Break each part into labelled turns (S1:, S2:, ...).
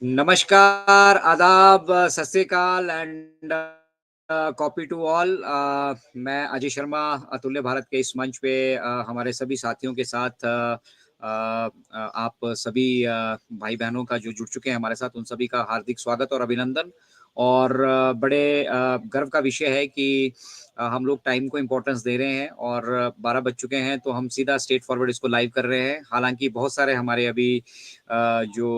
S1: नमस्कार, आदाब, सत श्री अकाल एंड कॉपी टू ऑल। मैं अजय शर्मा अतुल्य भारत के इस मंच पे हमारे सभी साथियों के साथ आप सभी भाई बहनों का जो जुड़ चुके हैं हमारे साथ उन सभी का हार्दिक स्वागत और अभिनंदन। और बड़े गर्व का विषय है कि हम लोग टाइम को इम्पोर्टेंस दे रहे हैं और 12 बज चुके हैं तो हम सीधा स्ट्रेट फॉरवर्ड इसको लाइव कर रहे हैं। हालांकि बहुत सारे हमारे अभी जो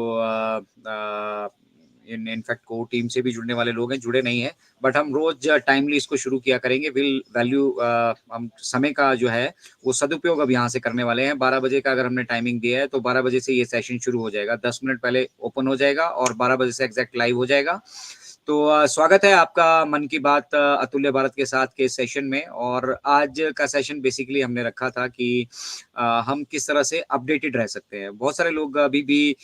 S1: इनफैक्ट को टीम से भी जुड़ने वाले लोग हैं जुड़े नहीं हैं, बट हम रोज टाइमली इसको शुरू किया करेंगे। विल वैल्यू हम समय का जो है वो सदुपयोग अब यहाँ से करने वाले हैं। 12 बजे का अगर हमने टाइमिंग दिया है तो 12 बजे से ये सेशन शुरू हो जाएगा, 10 मिनट पहले ओपन हो जाएगा और 12 बजे से एग्जैक्ट लाइव हो जाएगा। तो स्वागत है आपका मन की बात अतुल्य भारत के साथ के सेशन में। और आज का सेशन बेसिकली हमने रखा था कि हम किस तरह से अपडेटेड रह सकते हैं। बहुत सारे लोग अभी भी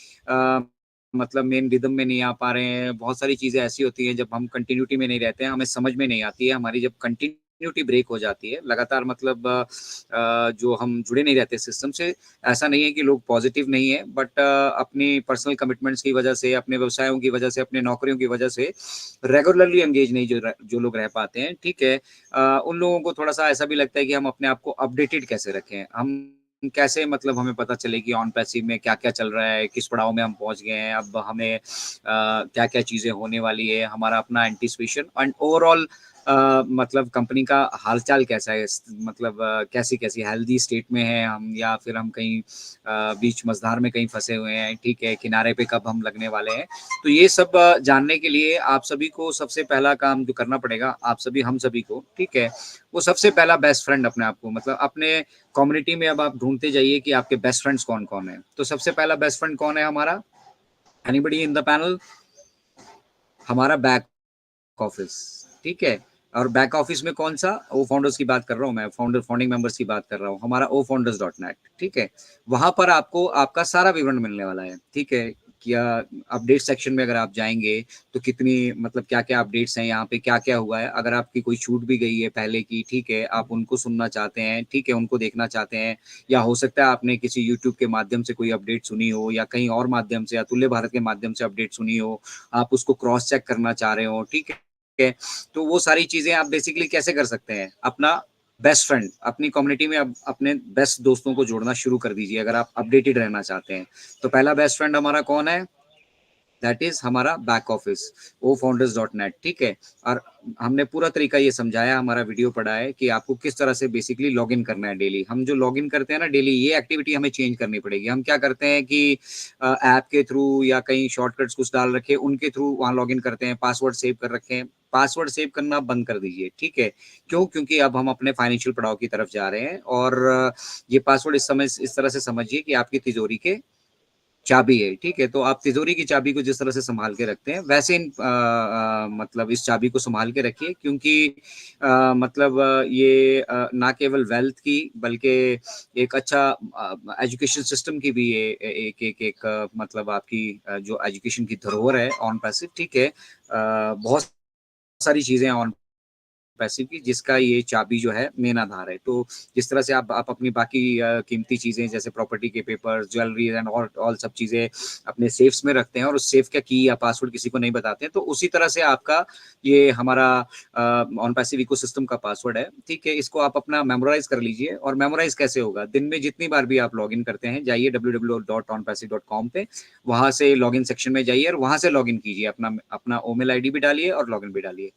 S1: मतलब मेन रिदम में नहीं आ पा रहे हैं। बहुत सारी चीजें ऐसी होती हैं जब हम कंटिन्यूटी में नहीं रहते हैं, हमें समझ में नहीं आती है। हमारी जब कंटिन्यूटी ब्रेक हो जाती है लगातार, मतलब जो हम जुड़े नहीं रहते सिस्टम से। ऐसा नहीं है कि लोग पॉजिटिव नहीं है, बट अपनी पर्सनल कमिटमेंट्स की वजह से, अपने व्यवसायों की वजह से, अपने नौकरियों की वजह से रेगुलरली एंगेज नहीं जो लोग रह पाते हैं, ठीक है। उन लोगों को थोड़ा सा ऐसा भी लगता है कि हम अपने आप को अपडेटेड कैसे रखें, हम कैसे, मतलब हमें पता चले कि ऑन पैसिव में क्या क्या चल रहा है, किस पड़ाव में हम पहुंच गए हैं, अब हमें क्या क्या चीजें होने वाली है, हमारा अपना एंटीसिपेशन एंड ओवरऑल मतलब कंपनी का हालचाल कैसा है, मतलब कैसी कैसी हेल्दी स्टेट में है हम, या फिर हम कहीं बीच मझधार में कहीं फंसे हुए हैं, ठीक है, किनारे पे कब हम लगने वाले हैं। तो ये सब जानने के लिए आप सभी को सबसे पहला काम जो करना पड़ेगा, आप सभी हम सभी को, ठीक है, वो सबसे पहला बेस्ट फ्रेंड अपने आप को, मतलब अपने कम्युनिटी में अब आप ढूंढते जाइए कि आपके बेस्ट फ्रेंड्स कौन कौन है। तो सबसे पहला बेस्ट फ्रेंड कौन है हमारा? Anybody in the panel? हमारा बैक ऑफिस, ठीक है। और बैक ऑफिस में कौन सा? ओ फाउंडर्स की बात कर रहा हूँ मैं, फाउंडिंग मेंबर्स की बात कर रहा हूँ, हमारा ओ फाउंडर्स डॉट नेट, ठीक है। वहां पर आपको आपका सारा विवरण मिलने वाला है, ठीक है। क्या अपडेट सेक्शन में अगर आप जाएंगे तो कितनी, मतलब क्या क्या अपडेट्स हैं यहाँ पे, क्या क्या हुआ है, अगर आपकी कोई छूट भी गई है पहले की, ठीक है, आप उनको सुनना चाहते हैं, ठीक है, उनको देखना चाहते हैं, या हो सकता है आपने किसी यूट्यूब के माध्यम से कोई अपडेट सुनी हो, या कहीं और माध्यम से, अतुल्य भारत के माध्यम से अपडेट सुनी हो, आप उसको क्रॉस चेक करना चाह रहे हो, ठीक है। तो वो सारी चीजें आप बेसिकली कैसे कर सकते हैं? अपना बेस्ट फ्रेंड, अपनी कम्युनिटी में अब अपने बेस्ट दोस्तों को जोड़ना शुरू कर दीजिए अगर आप अपडेटेड रहना चाहते हैं। तो पहला बेस्ट फ्रेंड हमारा कौन है? दैट इज हमारा बैक ऑफिस, ओ फाउंडर्स डॉट नेट, ठीक है। और हमने पूरा तरीका ये समझाया, हमारा वीडियो पड़ा है कि आपको किस तरह से बेसिकली लॉग इन करना है डेली। हम जो लॉग इन करते हैं ना डेली, ये एक्टिविटी हमें चेंज करनी पड़ेगी। हम क्या करते हैं कि ऐप के थ्रू या कहीं शॉर्टकट्स कुछ डाल रखे उनके थ्रू वहां लॉग इन करते हैं, पासवर्ड सेव कर रखे हैं। पासवर्ड सेव करना बंद कर दीजिए, ठीक है। क्यों? क्योंकि अब हम अपने फाइनेंशियल पड़ाव की तरफ जा रहे हैं। और ये पासवर्ड इस समय इस तरह से समझिए कि आपकी तिजोरी के चाबी है, ठीक है। तो आप तिजोरी की चाबी को जिस तरह से संभाल के रखते हैं वैसे मतलब इस चाबी को संभाल के रखिए, क्योंकि मतलब ये ना केवल वेल्थ की बल्कि एक अच्छा एजुकेशन सिस्टम की भी ये मतलब आपकी जो एजुकेशन की धरोहर है ऑन पैसिव, ठीक है। बहुत सारी चीजें ऑन पैसिव की, जिसका ये चाबी जो है मेन आधार है। तो जिस तरह से आप अपनी बाकी कीमती चीजें जैसे प्रॉपर्टी के पेपर, ज्वेलरी एंड ऑल सब चीजें अपने सेफ्स में रखते हैं और उस सेफ का की या पासवर्ड किसी को नहीं बताते हैं, तो उसी तरह से आपका ये हमारा ऑन पैसिव इकोसिस्टम का पासवर्ड है, ठीक है। इसको आप अपना मेमोराइज कर लीजिए। और मेमोराइज कैसे होगा? दिन में जितनी बार भी आप लॉग इन करते हैं, जाइए www.onpassive.com पे, वहां से लॉग इन सेक्शन में जाइए और वहां से लॉग इन कीजिए, अपना अपना ईमेल आईडी भी डालिए और लॉग इन भी डालिए।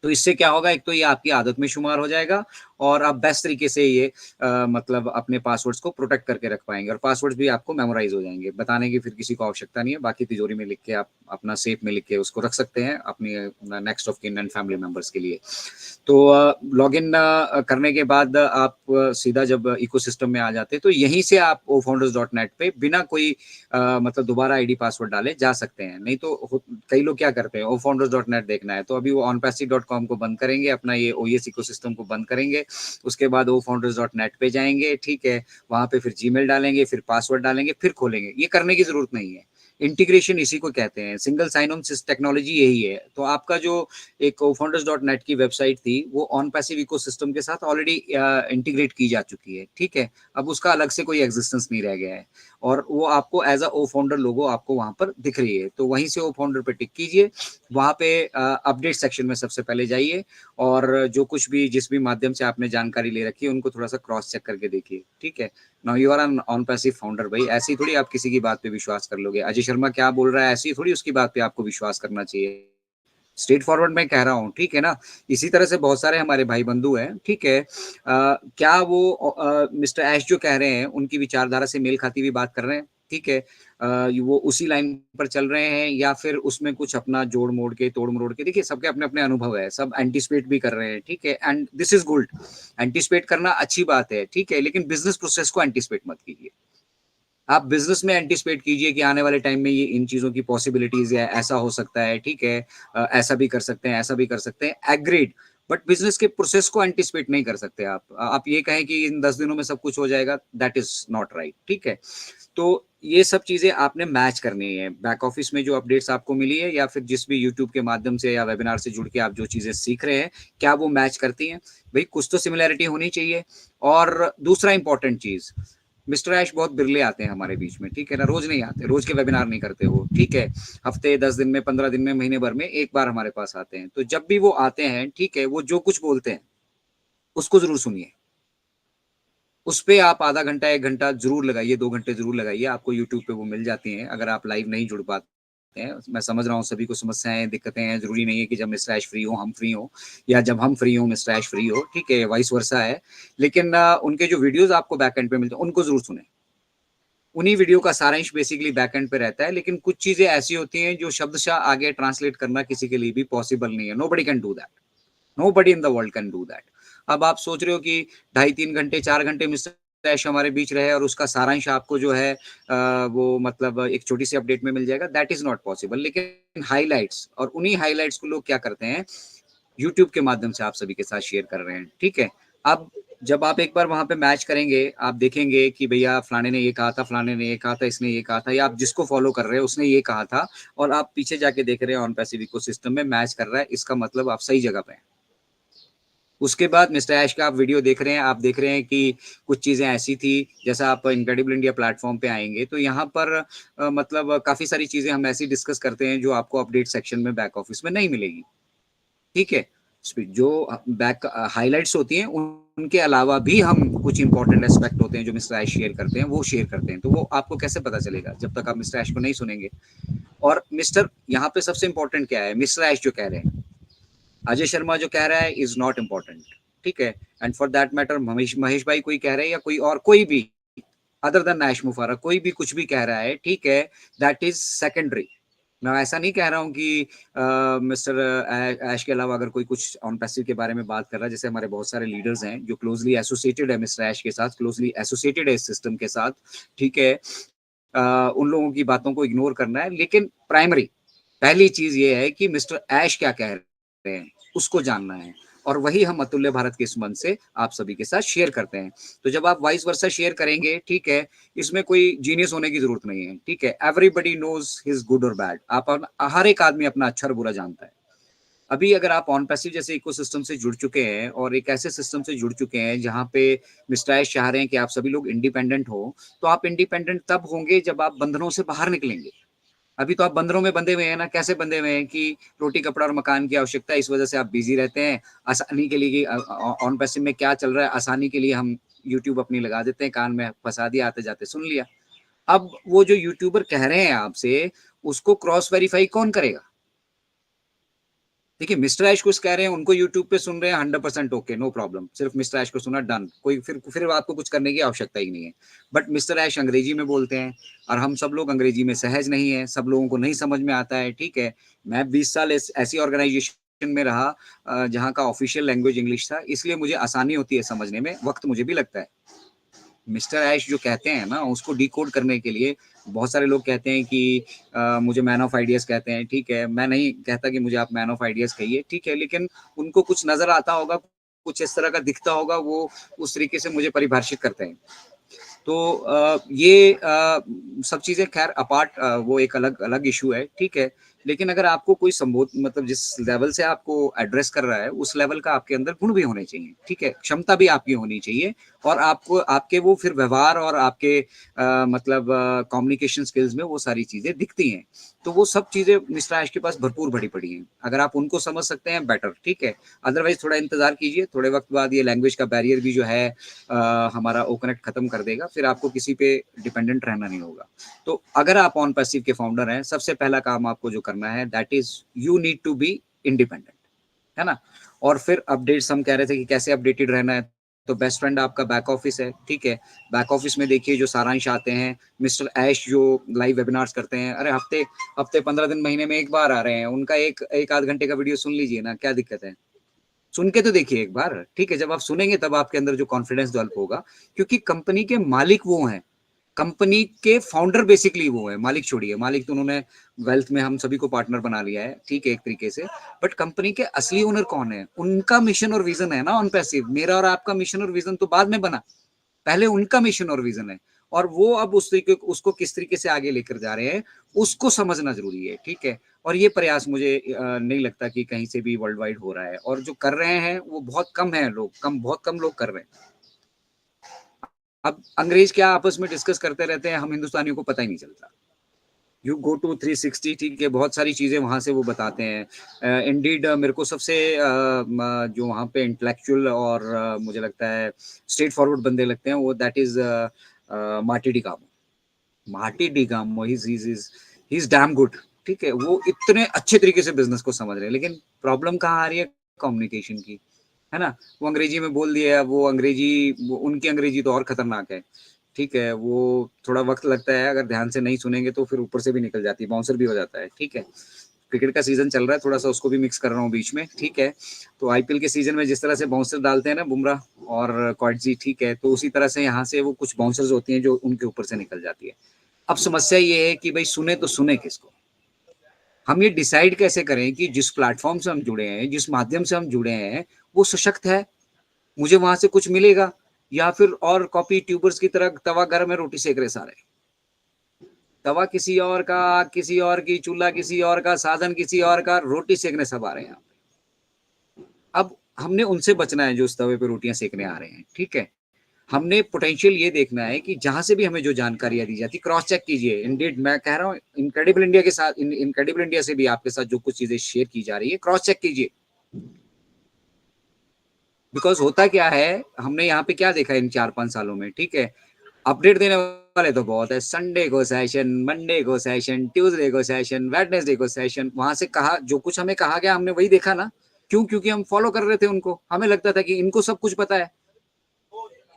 S1: तो इससे क्या होगा, एक तो ये आपकी आदत में शुमार हो जाएगा और आप बेस्ट तरीके से ये मतलब अपने पासवर्ड्स को प्रोटेक्ट करके रख पाएंगे, और पासवर्ड्स भी आपको मेमोराइज हो जाएंगे। बताने की फिर किसी को आवश्यकता नहीं है, बाकी तिजोरी में लिख के आप अपना सेफ में लिख के उसको रख सकते हैं अपनी next of kin and family members के लिए। तो लॉग इन करने के बाद आप सीधा जब इकोसिस्टम में आ जाते हैं तो यहीं से आप ओ फाउंडर्स डॉट नेट पे बिना कोई मतलब दोबारा आईडी पासवर्ड डाले जा सकते हैं। नहीं तो कई लोग क्या करते हैं, ओ फाउंडर्स डॉट नेट देखना है तो अभी वो onpassive.com को बंद करेंगे, अपना ये ओएस इकोसिस्टम को बंद करेंगे, उसके बाद ओ फाउंडर्स डॉट नेट पे जाएंगे, ठीक है, वहां पे फिर जीमेल डालेंगे, फिर पासवर्ड डालेंगे, फिर खोलेंगे। ये करने की जरूरत नहीं है। इंटीग्रेशन इसी को कहते हैं, सिंगल साइन ऑन टेक्नोलॉजी यही है। तो आपका जो एक फाउंडर्स डॉट नेट की वेबसाइट थी वो ऑन पैसिव इकोसिस्टम के साथ ऑलरेडी इंटीग्रेट की जा चुकी है, ठीक है। अब उसका अलग से कोई एग्जिस्टेंस नहीं रह गया है। और वो आपको एज अ ओ फाउंडर लोगो आपको वहां पर दिख रही है, तो वहीं से ओ फाउंडर पे टिक कीजिए, वहां पे अपडेट सेक्शन में सबसे पहले जाइए और जो कुछ भी जिस भी माध्यम से आपने जानकारी ले रखी है उनको थोड़ा सा क्रॉस चेक करके देखिए, ठीक है। Now you are an OnPassive founder भाई, ऐसे ही थोड़ी आप किसी की बात पे विश्वास कर लोगे, अजय शर्मा क्या बोल रहा है ऐसी थोड़ी उसकी बात पे आपको विश्वास करना चाहिए, स्ट्रेट फॉरवर्ड मैं कह रहा हूँ, ठीक है ना। इसी तरह से बहुत सारे हमारे भाई बंधु हैं, ठीक है। क्या वो मिस्टर ऐश जो कह रहे हैं उनकी विचारधारा से मेल खाती हुई बात कर रहे हैं, ठीक है। वो उसी लाइन पर चल रहे हैं या फिर उसमें कुछ अपना जोड़ मोड़ के तोड़ मरोड़ के, देखिए सबके अपने अपने अनुभव है, सब एंटिसिपेट भी कर रहे हैं, ठीक है, and this is good. Anticipate करना अच्छी बात है, ठीक है, लेकिन बिजनेस प्रोसेस को एंटिसिपेट मत कीजिए। आप बिजनेस में एंटिसिपेट कीजिए कि आने वाले टाइम में ये इन चीजों की पॉसिबिलिटीज है, ऐसा हो सकता है, ठीक है। ऐसा भी कर सकते हैं, ऐसा भी कर सकते हैं, एग्रीड। बट बिजनेस के प्रोसेस को एंटिसिपेट नहीं कर सकते आप ये कहें कि इन 10 दिनों में सब कुछ हो जाएगा, दैट इज नॉट राइट, ठीक है। तो ये सब चीजें आपने मैच करनी है, बैक ऑफिस में जो अपडेट्स आपको मिली है या फिर जिस भी यूट्यूब के माध्यम से या वेबिनार से जुड़ के आप जो चीजें सीख रहे हैं, क्या वो मैच करती हैं? भाई कुछ तो सिमिलैरिटी होनी चाहिए। और दूसरा इंपॉर्टेंट चीज, मिस्टर ऐश बहुत बिरले आते हैं हमारे बीच में, ठीक है ना, रोज नहीं आते, रोज के वेबिनार नहीं करते वो, ठीक है। हफ्ते 10 दिन में, 15 दिन में, महीने भर में एक बार हमारे पास आते हैं, तो जब भी वो आते हैं, ठीक है, वो जो कुछ बोलते हैं उसको जरूर सुनिए, उस पे आप आधा घंटा 1 घंटा जरूर लगाइए, 2 घंटे जरूर लगाइए, आपको यूट्यूब पे वो मिल जाती हैं अगर आप लाइव नहीं जुड़ पाते हैं। मैं समझ रहा हूँ सभी को समस्याएं दिक्कतें हैं, जरूरी नहीं है कि जब मिस्टर ऐश फ्री हो हम फ्री हो, या जब हम फ्री हो मिस्टर ऐश फ्री हो, ठीक है, वाइस वर्सा है। लेकिन उनके जो वीडियोज आपको बैक एंड पे मिलते हैं उनको जरूर सुने, उन्हीं वीडियो का सारांश बेसिकली बैकएंड पे रहता है, लेकिन कुछ चीजें ऐसी होती हैं जो शब्दशः आगे ट्रांसलेट करना किसी के लिए भी पॉसिबल नहीं है, nobody can do that, nobody in the world can do that. अब आप सोच रहे हो कि 2.5-3 घंटे 4 घंटे मिस्टर ऐश हमारे बीच रहे और उसका सारांश आपको जो है वो मतलब एक छोटी सी अपडेट में मिल जाएगा, दैट इज नॉट पॉसिबल। लेकिन हाईलाइट्स, और उन्हीं हाईलाइट्स को लोग क्या करते हैं, यूट्यूब के माध्यम से आप सभी के साथ शेयर कर रहे हैं, ठीक है। अब जब आप एक बार वहां पे मैच करेंगे, आप देखेंगे कि भैया फलाने ने ये कहा था, फलाने ने ये कहा था, इसने ये कहा था, या आप जिसको फॉलो कर रहे हैं उसने ये कहा था, और आप पीछे जाके देख रहे हैं ऑन पैसिव इकोसिस्टम में मैच कर रहा है, इसका मतलब आप सही जगह पे हैं। उसके बाद मिस्टर ऐश का आप वीडियो देख रहे हैं, आप देख रहे हैं कि कुछ चीजें ऐसी थी, जैसा आप इनक्रेडिबल इंडिया प्लेटफॉर्म पे आएंगे तो यहाँ पर मतलब काफी सारी चीजें हम ऐसी डिस्कस करते हैं जो आपको अपडेट सेक्शन में बैक ऑफिस में नहीं मिलेगी, ठीक है। जो बैक हाइलाइट्स होती हैं उनके अलावा भी हम कुछ इंपॉर्टेंट एस्पेक्ट होते हैं जो मिस्टर ऐश शेयर करते हैं, वो शेयर करते हैं, तो वो आपको कैसे पता चलेगा जब तक आप मिस्टर ऐश को नहीं सुनेंगे। और मिस्टर यहाँ पे सबसे इंपॉर्टेंट क्या है, मिस्टर ऐश जो कह रहे हैं, अजय शर्मा जो कह रहा है इज नॉट इम्पॉर्टेंट, ठीक है। And for that matter Mahesh Mahesh भाई कोई कह रहे हैं या कोई और कोई भी अदर देन ऐश मुफारा कोई भी कुछ भी कह रहा है, ठीक है, दैट इज सेकेंडरी। मैं ऐसा नहीं कह रहा हूँ कि मिस्टर ऐश के अलावा अगर कोई कुछ ऑन पैसिव के बारे में बात कर रहा है, जैसे हमारे बहुत सारे लीडर्स हैं जो क्लोजली एसोसिएटेड है मिस्टर ऐश के साथ, क्लोजली एसोसिएटेड है इस सिस्टम के साथ, ठीक है। उन लोगों की बातों को इग्नोर करना है, लेकिन प्राइमरी पहली चीज ये है कि मिस्टर ऐश क्या कह रहे हैं उसको जानना है, और वही हम अतुल्य भारत के इस मंच से आप सभी के साथ शेयर करते हैं। तो जब आप वाइस वर्सा शेयर करेंगे, ठीक है, इसमें कोई जीनियस होने की जरूरत नहीं है, ठीक है, एवरीबडी नोज हिज गुड और बैड, हर एक आदमी अपना अच्छा और बुरा जानता है। अभी अगर आप ऑन पैसिव जैसे इकोसिस्टम से जुड़ चुके हैं और एक ऐसे सिस्टम से जुड़ चुके हैं जहां पे मिस्टर ऐश चाह रहे हैं कि आप सभी लोग इंडिपेंडेंट हो, तो आप इंडिपेंडेंट तब होंगे जब आप बंधनों से बाहर निकलेंगे। अभी तो आप बंदरों में बंधे हुए हैं ना, कैसे बंधे हुए हैं कि रोटी कपड़ा और मकान की आवश्यकता है, इस वजह से आप बिजी रहते हैं। आसानी के लिए ऑन पैसिव में क्या चल रहा है, आसानी के लिए हम यूट्यूब अपनी लगा देते हैं, कान में फंसा दिया, आते जाते सुन लिया। अब वो जो यूट्यूबर कह रहे हैं आपसे, उसको क्रॉस वेरीफाई कौन करेगा? देखिए मिस्टर ऐश कुछ कह रहे हैं, उनको यूट्यूब पे सुन रहे हैं, 100% ओके, नो प्रॉब्लम, सिर्फ मिस्टर ऐश को सुना, डन, कोई फिर आपको कुछ करने की आवश्यकता ही नहीं है। बट मिस्टर ऐश अंग्रेजी में बोलते हैं और हम सब लोग अंग्रेजी में सहज नहीं है, सब लोगों को नहीं समझ में आता है, ठीक है। मैं 20 साल ऐसी ऑर्गेनाइजेशन में रहा जहाँ का ऑफिशियल लैंग्वेज इंग्लिश था, इसलिए मुझे आसानी होती है समझने में, वक्त मुझे भी लगता है। मिस्टर ऐश जो कहते हैं ना उसको डिकोड करने के लिए बहुत सारे लोग कहते हैं कि मुझे मैन ऑफ आइडियाज कहते हैं, ठीक है, मैं नहीं कहता कि मुझे आप मैन ऑफ आइडियाज कहिए, ठीक है, लेकिन उनको कुछ नजर आता होगा, कुछ इस तरह का दिखता होगा, वो उस तरीके से मुझे परिभाषित करते हैं। तो ये सब चीजें खैर अपार्ट, वो एक अलग अलग इशू है, ठीक है। लेकिन अगर आपको कोई संबोध मतलब जिस लेवल से आपको एड्रेस कर रहा है उस लेवल का आपके अंदर गुण भी होने चाहिए, ठीक है, क्षमता भी आपकी होनी चाहिए, और आपको आपके वो फिर व्यवहार और आपके मतलब कम्युनिकेशन स्किल्स में वो सारी चीजें दिखती हैं। तो वो सब चीजें मिस्टर ऐश के पास भरपूर भरी पड़ी हैं, अगर आप उनको समझ सकते हैं बेटर, ठीक है। अदरवाइज थोड़ा इंतजार कीजिए, थोड़े वक्त बाद ये लैंग्वेज का बैरियर भी जो है हमारा ओ कनेक्ट खत्म कर देगा, फिर आपको किसी पे डिपेंडेंट रहना नहीं होगा। तो अगर आप ऑन पैसिव के फाउंडर हैं, सबसे पहला काम आपको जो करना है that is you need to be independent, है ना। और फिर अपडेट्स हम कह रहे थे कि कैसे अपडेटेड रहना है, तो बेस्ट फ्रेंड आपका बैक ऑफिस है, ठीक है। बैक ऑफिस में देखिए जो सारांश आते हैं, मिस्टर ऐश जो लाइव वेबिनार्स करते हैं, अरे हफ्ते हफ्ते 15 दिन महीने में एक बार आ रहे हैं, उनका एक एक आध घंटे का वीडियो सुन लीजिए ना, क्या दिक्कत है, सुन के तो देखिए एक बार, ठीक है। जब आप सुनेंगे तब आपके अंदर जो कॉन्फिडेंस डेवलप होगा, क्योंकि कंपनी के मालिक वो हैं, कंपनी के फाउंडर बेसिकली वो है, मालिक छोड़िए, मालिक तो उन्होंने वेल्थ में हम सभी को पार्टनर बना लिया है, ठीक है, एक तरीके से। बट कंपनी के असली ओनर कौन है, उनका मिशन और विजन है ना ऑन पैसिव। मेरा और आपका मिशन और विजन तो बाद में बना, पहले उनका मिशन और विजन है, और वो अब उस तरीके उसको किस तरीके से आगे लेकर जा रहे हैं उसको समझना जरूरी है, ठीक है। और ये प्रयास मुझे नहीं लगता कि कहीं से भी वर्ल्ड वाइड हो रहा है, और जो कर रहे हैं वो बहुत कम है लोग, बहुत कम लोग कर रहे हैं। अब अंग्रेज क्या आपस में डिस्कस करते रहते हैं, हम हिंदुस्तानियों को पता ही नहीं चलता। यू गो टू 360, ठीक है, बहुत सारी चीजें वहां से वो बताते हैं। इंडीड मेरे को सबसे जो वहां पे इंटेलेक्चुअल और मुझे लगता है स्ट्रेट फॉरवर्ड बंदे लगते हैं, वो that is Marty DiGamo. Marty DiGamo he is damn good, ठीक है। वो इतने अच्छे तरीके से बिजनेस को समझ रहे हैं, लेकिन प्रॉब्लम कहाँ आ रही है, कम्युनिकेशन की, है ना। वो अंग्रेजी में बोल दिया, वो अंग्रेजी, उनकी अंग्रेजी तो और खतरनाक है, ठीक है। वो थोड़ा वक्त लगता है, अगर ध्यान से नहीं सुनेंगे तो फिर ऊपर से भी निकल जाती है, बाउंसर भी हो जाता है, ठीक है। क्रिकेट का सीजन चल रहा है, थोड़ा सा उसको भी मिक्स कर रहा हूँ बीच में, ठीक है। तो आईपीएल के सीजन में जिस तरह से बाउंसर डालते हैं ना बुमराह और क्वाटजी, ठीक है, तो उसी तरह से यहाँ से वो कुछ बाउंसर्स होती हैं जो उनके ऊपर से निकल जाती है। अब समस्या ये है कि भाई सुने तो सुने किसको, हम ये डिसाइड कैसे करें कि जिस प्लेटफॉर्म से हम जुड़े हैं, जिस माध्यम से हम जुड़े हैं, वो सशक्त है, मुझे वहां से कुछ मिलेगा, या फिर और कॉपी ट्यूबर्स की तरह तवा गर्म है रोटी सेक रहे सारे। तवा किसी और का, आग किसी और की, चूल्हा किसी और का, साधन किसी और का, रोटी सेकने सब आ रहे हैं यहाँ पे। अब हमने उनसे बचना है जो उस तवे पे रोटियां सेकने आ रहे हैं, ठीक है। हमने पोटेंशियल ये देखना है कि जहां से भी हमें जो जानकारियां दी जाती, क्रॉस चेक कीजिए। इंडीड मैं कह रहा हूँ, इनक्रेडिबल इंडिया के साथ, इनक्रेडिबल इंडिया से भी आपके साथ जो कुछ चीजें शेयर की जा रही है, क्रॉस चेक कीजिए। बिकॉज होता क्या है, हमने यहाँ पे क्या देखा इन 4-5 सालों में, ठीक है, अपडेट देने वाले तो बहुत है, संडे को सेशन, मंडे को सेशन, ट्यूसडे को सेशन, वेडनेसडे को सेशन, वहां से कहा जो कुछ हमें कहा गया हमने वही देखा ना। क्यों? क्योंकि हम फॉलो कर रहे थे उनको, हमें लगता था कि इनको सब कुछ पता है,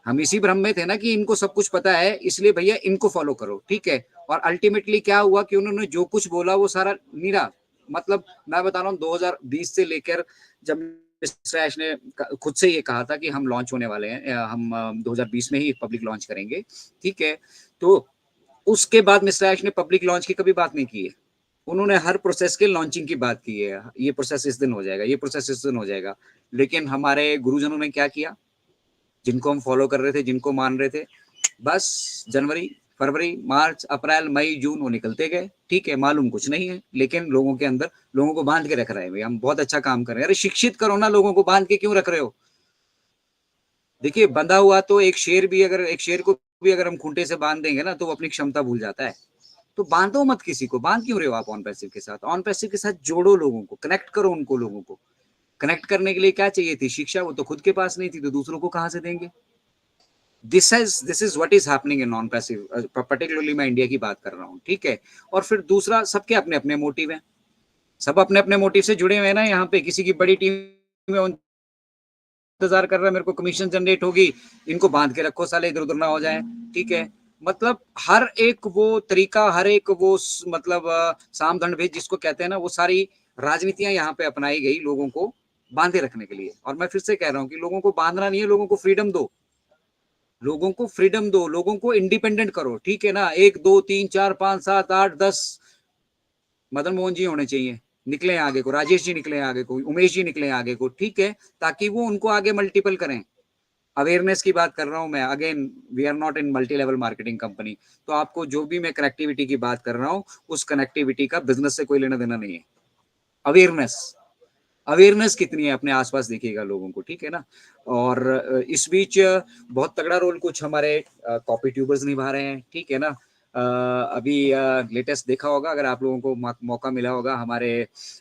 S1: हम इसी भ्रम में थे ना कि इनको सब कुछ पता है, इसलिए भैया इनको फॉलो करो, ठीक है। और अल्टीमेटली क्या हुआ कि उन्होंने जो कुछ बोला वो सारा नीरा, मतलब मैं बता रहा हूँ 2020 से लेकर जब मिस्टर ऐश ने खुद से ये कहा था कि हम लॉन्च होने वाले हैं, हम 2020 में ही पब्लिक लॉन्च करेंगे, ठीक है। तो उसके बाद मिस्टर ऐश ने पब्लिक लॉन्च की कभी बात नहीं की है, उन्होंने हर प्रोसेस के लॉन्चिंग की बात की है, ये प्रोसेस इस दिन हो जाएगा, ये प्रोसेस इस दिन हो जाएगा। लेकिन हमारे गुरुजनों ने क्या किया, जिनको हम फॉलो कर रहे थे, जिनको मान रहे थे, बस जनवरी, फरवरी, मार्च, अप्रैल, मई, जून वो निकलते गए, ठीक है। मालूम कुछ नहीं है, लेकिन लोगों के अंदर लोगों को बांध के रख रहे हैं, भाई हम बहुत अच्छा काम कर रहे हैं। अरे शिक्षित करो ना, लोगों को बांध के क्यों रख रहे हो। देखिए बंधा हुआ तो एक शेर भी, अगर एक शेर को भी अगर हम खूंटे से बांध देंगे ना तो वो अपनी क्षमता भूल जाता है। तो बांधो मत किसी को, बांध क्यों रहे हो आप ऑन पैसिव के साथ, ऑन पैसिव के साथ जोड़ो लोगों को, कनेक्ट करो उनको, लोगों को कनेक्ट करने के लिए क्या चाहिए थी, शिक्षा, वो तो खुद के पास नहीं थी तो दूसरों को कहां से देंगे। This is what is happening in non passive, particularly मैं इंडिया की बात कर रहा हूँ, ठीक है। और फिर दूसरा, सबके अपने अपने मोटिव हैं, सब अपने अपने मोटिव से जुड़े हुए हैं ना यहाँ पे। किसी की बड़ी टीम में इंतजार कर रहा है, मेरे को कमीशन जनरेट होगी, इनको बांध के रखो साले, इधर उधर ना हो जाए, ठीक है। मतलब हर एक वो तरीका, हर एक वो मतलब साम दंड भेद जिसको कहते हैं ना, वो सारी राजनीतियां यहाँ पे अपनाई गई लोगों को बांधे रखने के लिए। और मैं फिर से कह रहा हूँ कि लोगों को बांधना नहीं है, लोगों को फ्रीडम दो, लोगों को फ्रीडम दो, लोगों को इंडिपेंडेंट करो, ठीक है ना। 1 2 3 4 5 7 8 10 मदन मोहन जी होने चाहिए, निकले आगे को, राजेश जी निकले आगे को, उमेश जी निकले आगे को, ठीक है, ताकि वो उनको आगे मल्टीपल करें। अवेयरनेस की बात कर रहा हूं मैं। Again we are not in multi level marketing company, तो आपको जो भी मैं कनेक्टिविटी की बात कर रहा हूं, उस कनेक्टिविटी का बिजनेस से कोई लेना देना नहीं है। अवेयरनेस, अवेयरनेस कितनी है अपने आसपास देखिएगा लोगों को, ठीक है ना। और इस बीच बहुत तगड़ा रोल कुछ हमारे कॉपी ट्यूबर्स निभा रहे हैं, ठीक है ना। अभी लेटेस्ट देखा होगा, अगर आप लोगों को मौका मिला होगा, हमारे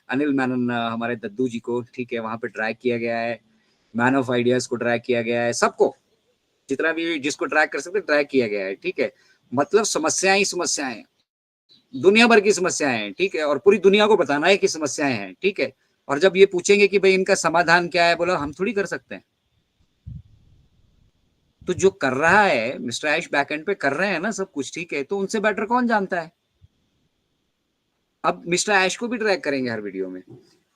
S1: अनिल मैनन, हमारे दद्दू जी को, ठीक है, वहां पे ट्रैक किया गया है। मैन ऑफ आइडियाज को ट्रैक किया गया है, सबको, जितना भी जिसको ट्रैक कर सकते ट्रैक किया गया है, ठीक है। मतलब समस्याएं ही समस्याएं, दुनिया भर की समस्याएं हैं, ठीक है, और पूरी दुनिया को बताना है कि समस्याएं हैं, ठीक है। और जब ये पूछेंगे कि भाई इनका समाधान क्या है, बोला हम थोड़ी कर सकते हैं। तो जो कर रहा है मिस्टर ऐश बैकएंड पे कर रहे हैं ना सब कुछ, ठीक है, तो उनसे बेटर कौन जानता है। अब मिस्टर ऐश को भी ट्रैक करेंगे हर वीडियो में।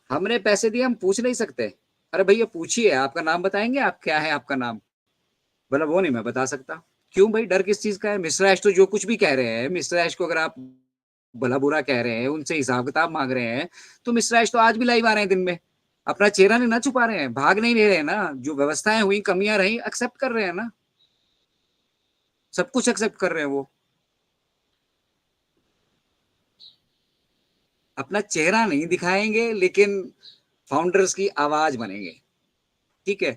S1: हमने पैसे दिए, हम पूछ नहीं सकते, अरे भैया पूछिए आपका नाम बताएंगे, आप क्या है आपका नाम। बोला वो नहीं मैं बता सकता। क्यों भाई, डर किस चीज का है। मिस्टर ऐश तो जो कुछ भी कह रहे हैं, मिस्टर ऐश को अगर आप भला बुरा कह रहे हैं, उनसे हिसाब किताब मांग रहे हैं, तो मिस्टर ऐश तो आज भी लाइव आ रहे हैं दिन में, अपना चेहरा नहीं ना छुपा रहे हैं, भाग नहीं रहे हैं ना। जो व्यवस्थाएं हुई, कमियां रही, एक्सेप्ट कर रहे हैं ना, सब कुछ एक्सेप्ट कर रहे हैं वो। अपना चेहरा नहीं दिखाएंगे, लेकिन फाउंडर्स की आवाज बनेंगे, ठीक है।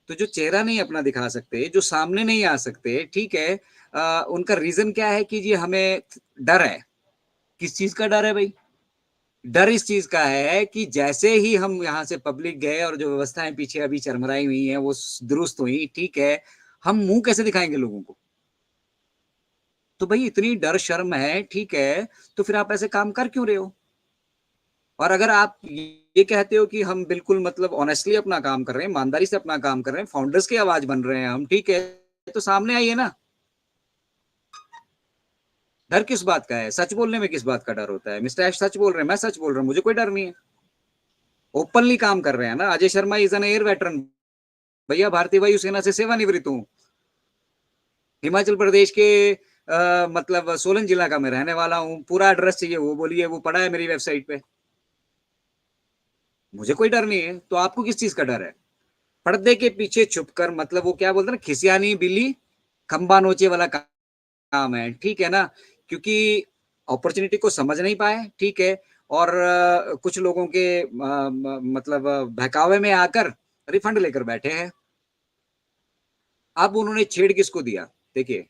S1: तो जो चेहरा नहीं अपना दिखा सकते, जो सामने नहीं आ सकते, ठीक है, उनका रीजन क्या है कि जी हमें डर है। किस चीज का डर है भाई। डर इस चीज का है कि जैसे ही हम यहाँ से पब्लिक गए और जो व्यवस्थाएं पीछे अभी चरमराई हुई हैं वो दुरुस्त हुई, ठीक है, हम मुंह कैसे दिखाएंगे लोगों को। तो भाई इतनी डर शर्म है, ठीक है, तो फिर आप ऐसे काम कर क्यों रहे हो। और अगर आप ये कहते हो कि हम बिल्कुल मतलब ऑनेस्टली अपना काम कर रहे हैं, ईमानदारी से अपना काम कर रहे हैं, फाउंडर्स की आवाज बन रहे हैं हम, ठीक है, तो सामने आइए ना। डर किस बात का है, सच बोलने में किस बात का डर होता है। मिस्टर ऐश सच बोल रहे हैं, मैं सच बोल रहा हूँ, मुझे कोई डर नहीं है। ओपनली काम कर रहे हैं ना। Ajay Sharma is an air veteran, भैया भारतीय वायुसेना से सेवानिवृत्त हूँ, हिमाचल प्रदेश के मतलब सोलन जिला का मैं रहने वाला हूँ। पूरा एड्रेस चाहिए वो बोलिए, वो पड़ा है मेरी वेबसाइट पे। मुझे कोई डर नहीं है, तो आपको किस चीज का डर है। पर्दे के पीछे छुपकर, मतलब वो क्या बोलते हैं ना, खिसियानी बिल्ली खंबा नोचे वाला काम है, ठीक है ना। क्योंकि अपॉर्चुनिटी को समझ नहीं पाए, ठीक है, और कुछ लोगों के मतलब बहकावे में आकर रिफंड लेकर बैठे हैं। अब उन्होंने छेड़ किसको दिया। देखिए,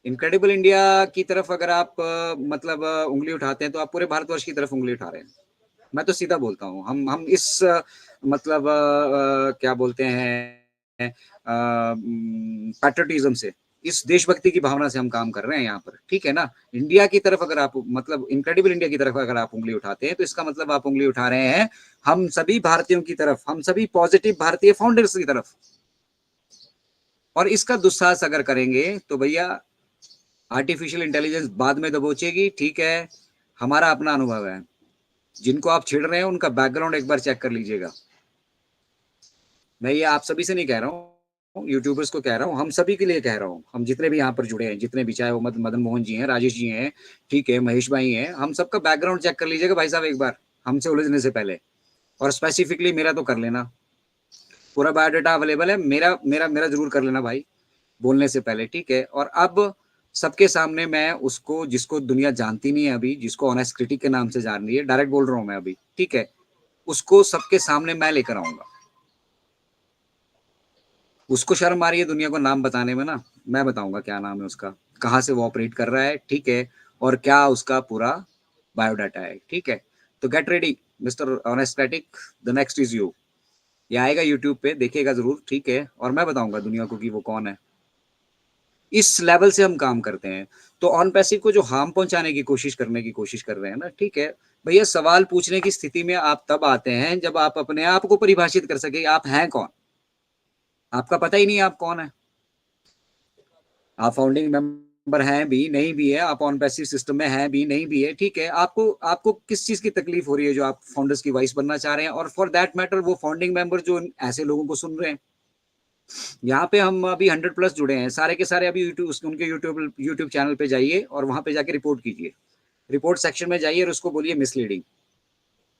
S1: इनक्रेडिबल इंडिया की तरफ अगर आप मतलब उंगली उठाते हैं, तो आप पूरे भारतवर्ष की तरफ उंगली उठा रहे हैं। मैं तो सीधा बोलता हूँ, हम इस मतलब क्या बोलते हैं, पैट्रियटिज्म से, इस देशभक्ति की भावना से हम काम कर रहे हैं यहाँ पर, ठीक है ना। इंडिया की तरफ अगर आप मतलब इनक्रेडिबल इंडिया की तरफ अगर आप उंगली उठाते हैं, तो इसका मतलब आप उंगली उठा रहे हैं हम सभी भारतीयों की तरफ, हम सभी पॉजिटिव भारतीय फाउंडर्स की तरफ। और इसका दुस्साहस अगर करेंगे तो भैया आर्टिफिशियल इंटेलिजेंस बाद में दबोचेगी, ठीक है। हमारा अपना अनुभव है, जिनको आप छेड़ रहे हैं उनका बैकग्राउंड एक बार चेक कर लीजिएगा। मैं ये आप सभी से नहीं कह रहा हूँ, यूट्यूबर्स को कह रहा हूँ, हम सभी के लिए कह रहा हूँ। हम जितने भी यहाँ पर जुड़े हैं, जितने भी, चाहे वो मदन मोहन जी हैं, राजेश जी हैं, ठीक है, महेश भाई हैं, हम सबका बैकग्राउंड चेक कर लीजिएगा भाई साहब एक बार, हमसे उलझने से पहले। और स्पेसिफिकली मेरा तो कर लेना, पूरा बायोडाटा अवेलेबल है, मेरा मेरा मेरा जरूर कर लेना भाई, बोलने से पहले, ठीक है। और अब सबके सामने मैं उसको, जिसको दुनिया जानती नहीं है अभी, जिसको ऑनेस्ट क्रिटिक के नाम से जान रही है, डायरेक्ट बोल रहा हूं मैं अभी, ठीक है, उसको सबके सामने मैं लेकर आऊंगा। उसको शर्म आ रही है दुनिया को नाम बताने में ना, मैं बताऊंगा क्या नाम है उसका, कहाँ से वो ऑपरेट कर रहा है, ठीक है, और क्या उसका पूरा बायोडाटा है, ठीक है। तो get ready mister honest critic, the next is you. ये आएगा यूट्यूब पे, देखिएगा जरूर, ठीक है, और मैं बताऊंगा दुनिया को कि वो कौन है। इस लेवल से हम काम करते हैं। तो ऑन पैसिव को जो हार्म पहुंचाने की कोशिश करने की कोशिश कर रहे हैं ना, ठीक है, भैया सवाल पूछने की स्थिति में आप तब आते हैं जब आप अपने आप को परिभाषित कर सके, आप हैं कौन। आपका पता ही नहीं आप कौन है। आप फाउंडिंग मेंबर हैं भी नहीं भी है, आप ऑन पैसिव सिस्टम में हैं भी नहीं भी है, ठीक है, आपको आपको किस चीज की तकलीफ हो रही है जो आप फाउंडर्स की वॉइस बनना चाह रहे हैं। और फॉर दैट मैटर वो फाउंडिंग मेंबर जो ऐसे लोगों को सुन रहे हैं, यहाँ पे हम अभी 100+ जुड़े हैं, सारे के सारे अभी यूट्यूब, उनके यूट्यूब यूट्यूब चैनल पे जाइए और वहां पे जाके रिपोर्ट कीजिए, रिपोर्ट सेक्शन में जाइए और उसको बोलिए मिसलीडिंग,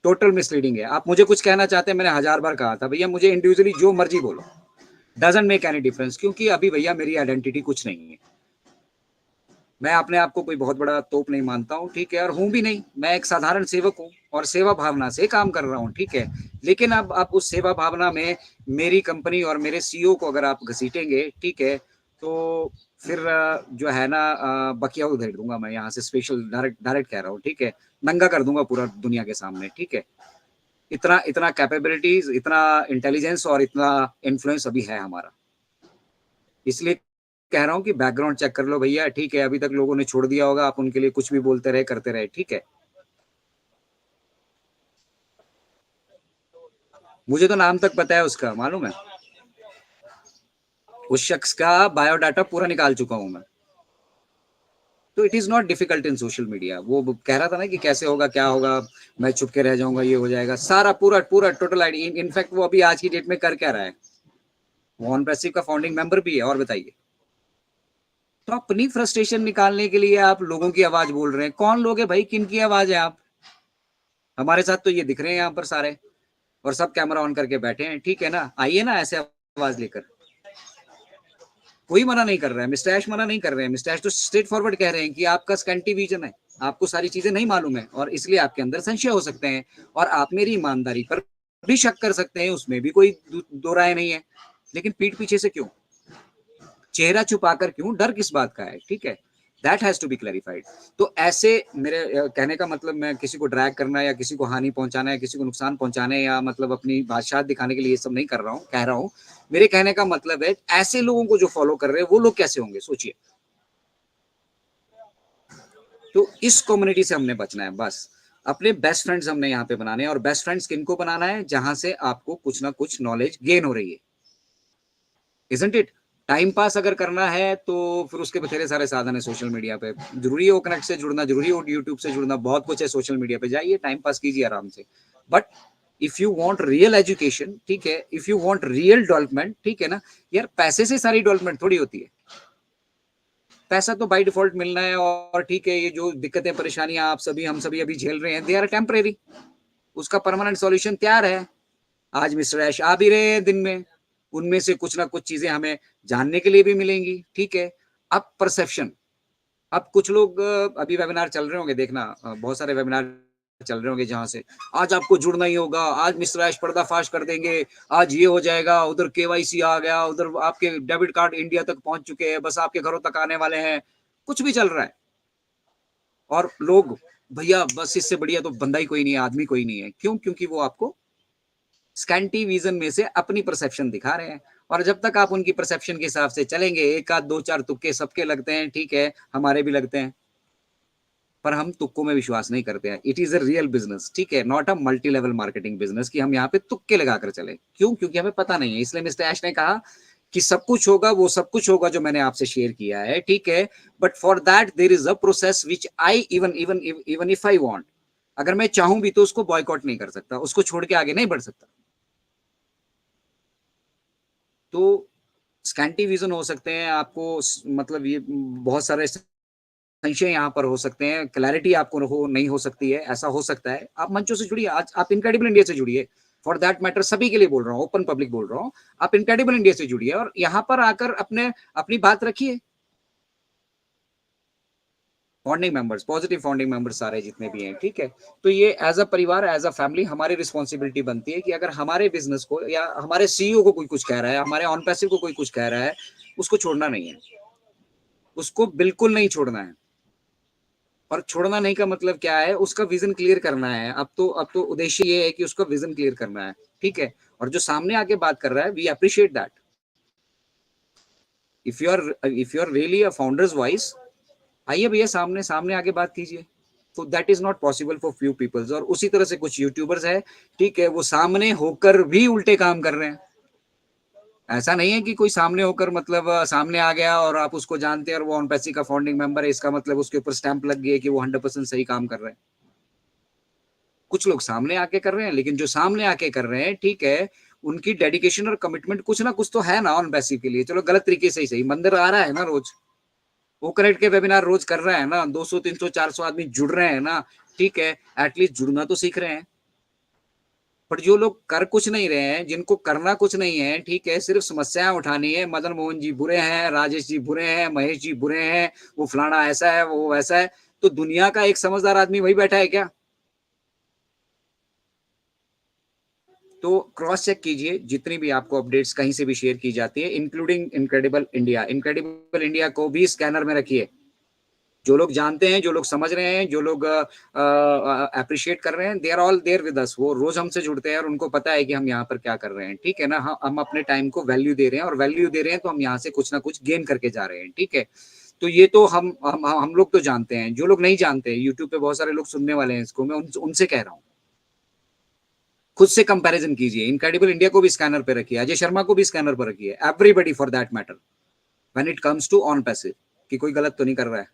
S1: टोटल मिसलीडिंग है। आप मुझे कुछ कहना चाहते हैं, मैंने 1000 बार कहा था भैया मुझे इंडिविजुअली जो मर्जी बोलो, डजंट मेक एनी डिफरेंस, क्योंकि अभी भैया मेरी आइडेंटिटी कुछ नहीं है। मैं अपने आप को कोई बहुत बड़ा तोप नहीं मानता हूँ, ठीक है, और हूँ भी नहीं। मैं एक साधारण सेवक हूँ और सेवा भावना से काम कर रहा हूँ, ठीक है। लेकिन अब आप उस सेवा भावना में मेरी कंपनी और मेरे सीईओ को अगर आप घसीटेंगे, ठीक है, तो फिर जो है ना बकिया उधेड़ दूंगा मैं यहाँ से, स्पेशल डायरेक्ट डायरेक्ट कह रहा हूँ, ठीक है। नंगा कर दूंगा पूरा दुनिया के सामने, ठीक है। इतना इतना कैपेबिलिटीज, इतना इंटेलिजेंस और इतना इन्फ्लुएंस अभी है हमारा। इसलिए कह रहा हूँ कि बैकग्राउंड चेक कर लो भैया, ठीक है। अभी तक लोगों ने छोड़ दिया होगा, आप उनके लिए कुछ भी बोलते रहे, करते रहे, ठीक है। मुझे तो नाम तक पता है उसका, मालूम है। उस शख्स का बायोडाटा पूरा निकाल चुका हूं मैं। तो it is not difficult in social media. वो कह रहा था ना कि कैसे होगा, क्या होगा, मैं छुप के रह जाऊंगा, ये हो जाएगा, सारा पूरा पूरा टोटल आईडी। इनफैक्ट वो अभी आज की डेट में कर क्या रहा है, वो ऑन पैसिव का फाउंडिंग मेंबर भी है। और बताइए, तो अपनी फ्रस्ट्रेशन निकालने के लिए आप लोगों की आवाज बोल रहे हैं। कौन लोग है भाई, किन की आवाज है आप? हमारे साथ तो ये दिख रहे हैं यहाँ पर सारे, और सब कैमरा ऑन करके बैठे हैं, ठीक है ना। आइए ना ऐसे आवाज लेकर। कोई मना नहीं कर रहा है, मिस्टर ऐश मना नहीं कर रहे हैं। मिस्टर ऐश तो स्ट्रेट फॉरवर्ड कह रहे हैं कि आपका स्कैंटी विजन है, आपको सारी चीजें नहीं मालूम है, और इसलिए आपके अंदर संशय हो सकते हैं, और आप मेरी ईमानदारी पर भी शक कर सकते हैं, उसमें भी कोई दो राय नहीं है। लेकिन पीठ पीछे से क्यों, चेहरा छुपाकर क्यों, डर किस बात का है, ठीक है। That has to be clarified. तो ऐसे मेरे कहने का मतलब, मैं किसी को ड्रैग करना या किसी को हानि पहुंचाना या किसी को नुकसान पहुंचाने या मतलब अपनी बादशाह दिखाने के लिए ये सब नहीं कर रहा हूँ, कह रहा हूँ। मेरे कहने का मतलब है, ऐसे लोगों को जो फॉलो कर रहे हैं वो लोग कैसे होंगे, सोचिए। तो इस कम्युनिटी से हमने बचना है बस। अपने बेस्ट फ्रेंड्स हमने यहाँ पे बनाने हैं, और बेस्ट फ्रेंड्स किनको बनाना है, जहां से आपको कुछ ना कुछ नॉलेज गेन हो रही है, इजंट इट। टाइम पास अगर करना है तो फिर उसके बथेरे सारे साधन है सोशल मीडिया पे। जरूरी है वो कनेक्ट से जुड़ना, जरूरी है यूट्यूब से जुड़ना, बहुत कुछ है सोशल मीडिया पे, जाइए टाइम पास कीजिए आराम से। But if you want real education, ठीक है, if you want real development, ठीक है ना, यार पैसे से सारी डेवलपमेंट थोड़ी होती है। पैसा तो बाय डिफॉल्ट मिलना है, और ठीक है, ये जो दिक्कतें परेशानियां आप सभी हम सभी अभी झेल रहे हैं, दे आर टेम्परेरी। उसका परमानेंट सॉल्यूशन तैयार है। आज मिस्टर ऐश आ भी रहे हैं दिन में, उनमें से कुछ ना कुछ चीजें हमें जानने के लिए भी मिलेंगी, ठीक है। अब परसेप्शन, अब कुछ लोग अभी वेबिनार चल रहे होंगे, देखना बहुत सारे वेबिनार चल रहे होंगे जहां से आज आपको जुड़ना ही होगा, आज मिस्टर ऐश पर्दाफाश कर देंगे, आज ये हो जाएगा, उधर केवाईसी आ गया, उधर आपके डेबिट कार्ड इंडिया तक पहुंच चुके हैं, बस आपके घरों तक आने वाले हैं। कुछ भी चल रहा है, और लोग, भैया बस इससे बढ़िया तो बंदा ही कोई नहीं है, आदमी कोई नहीं है। क्यों? क्योंकि वो आपको स्कैंटी विजन में से अपनी परसेप्शन दिखा रहे हैं। और जब तक आप उनकी परसेप्शन के हिसाब से चलेंगे, एक आध दो चार तुक्के सबके लगते हैं, ठीक है, हमारे भी लगते हैं, पर हम तुक्कों में विश्वास नहीं करते हैं। It is a real business, ठीक है, not a multi level marketing business कि हम यहाँ पे तुक्के लगाकर चले। क्यों? क्योंकि हमें पता नहीं है। इसलिए मिस्टर ऐश ने कहा कि सब कुछ होगा, वो सब कुछ होगा जो मैंने आपसे शेयर किया है, ठीक है, but for that there is a process which I even even even if I want, अगर मैं चाहूं भी तो उसको बॉयकॉट नहीं कर सकता, उसको छोड़ के आगे नहीं बढ़ सकता। तो स्कैंटी विजन हो सकते हैं आपको, मतलब ये बहुत सारे संशय यहाँ पर हो सकते हैं, क्लैरिटी आपको हो नहीं हो सकती है, ऐसा हो सकता है। आप मंचों से जुड़िए, आज आप इनक्रेडिबल इंडिया से जुड़िए, फॉर दैट मैटर सभी के लिए बोल रहा हूँ, ओपन पब्लिक बोल रहा हूँ। आप इनक्रेडिबल इंडिया से जुड़िए और यहाँ पर आकर अपने अपनी बात रखिए। Founding members, positive founding members सारे जितने भी हैं, ठीक है। तो ये एज अ परिवार, एज अ फैमिली हमारी रिस्पॉन्सिबिलिटी बनती है कि अगर हमारे बिजनेस को या हमारे सीईओ को कोई कुछ कह रहा है, हमारे ऑन पैसिव को कोई कुछ कह रहा है, उसको छोड़ना नहीं है, उसको बिल्कुल नहीं छोड़ना है। और छोड़ना नहीं का मतलब क्या है, उसका विजन क्लियर करना है। अब तो उद्देश्य ये है कि उसका विजन क्लियर करना है, ठीक है। और जो सामने आके बात कर रहा है, we appreciate that. If you are really a founder's voice, आइए भैया सामने सामने आके बात कीजिए। तो that is not possible for few peoples. और उसी तरह से कुछ यूट्यूबर्स है, ठीक है, वो सामने होकर भी उल्टे काम कर रहे हैं। ऐसा नहीं है कि कोई सामने होकर मतलब सामने आ गया और आप उसको जानते हैं और वो ऑन पैसी का फाउंडिंग मेंबर है, इसका मतलब उसके ऊपर स्टैंप लग गया कि वो 100% सही काम कर रहे हैं। कुछ लोग सामने आके कर रहे हैं, लेकिन जो सामने आके कर रहे हैं, ठीक है, उनकी डेडिकेशन और कमिटमेंट कुछ ना कुछ तो है ना ऑन पैसिव के लिए। चलो गलत तरीके से ही सही, मंदिर आ रहा है ना रोज, वो कनेक्ट के वेबिनार रोज कर रहा है ना, 200 300 400 आदमी जुड़ रहे हैं ना, ठीक है, एटलीस्ट जुड़ना तो सीख रहे हैं। पर जो लोग कर कुछ नहीं रहे हैं, जिनको करना कुछ नहीं है, ठीक है, सिर्फ समस्याएं उठानी है, मदन मोहन जी बुरे हैं, राजेश जी बुरे हैं, महेश जी बुरे हैं, वो फलाना ऐसा है, वो वैसा है, तो दुनिया का एक समझदार आदमी वही बैठा है क्या? तो क्रॉस चेक कीजिए जितनी भी आपको अपडेट्स कहीं से भी शेयर की जाती है, including incredible India. Incredible India को भी स्कैनर में रखिए। जो लोग जानते हैं, जो लोग समझ रहे हैं, जो लोग अप्रिशिएट कर रहे हैं, they are all there with us. वो रोज हमसे जुड़ते हैं और उनको पता है कि हम यहाँ पर क्या कर रहे हैं, ठीक है ना। हम अपने टाइम को वैल्यू दे रहे हैं, और वैल्यू दे रहे हैं तो हम यहाँ से कुछ ना कुछ गेन करके जा रहे हैं, ठीक है। तो ये तो हम लोग तो जानते हैं। जो लोग नहीं जानते, यूट्यूब पे बहुत सारे लोग सुनने वाले हैं इसको, मैं उनसे कह रहा हूँ, खुद से कंपैरिजन कीजिए। इनक्रेडिबल इंडिया को भी स्कैनर पे रखिए, अजय शर्मा को भी स्कैनर पर रखिए, everybody for that matter, when it comes to OnPassive, कि कोई गलत तो नहीं कर रहा है।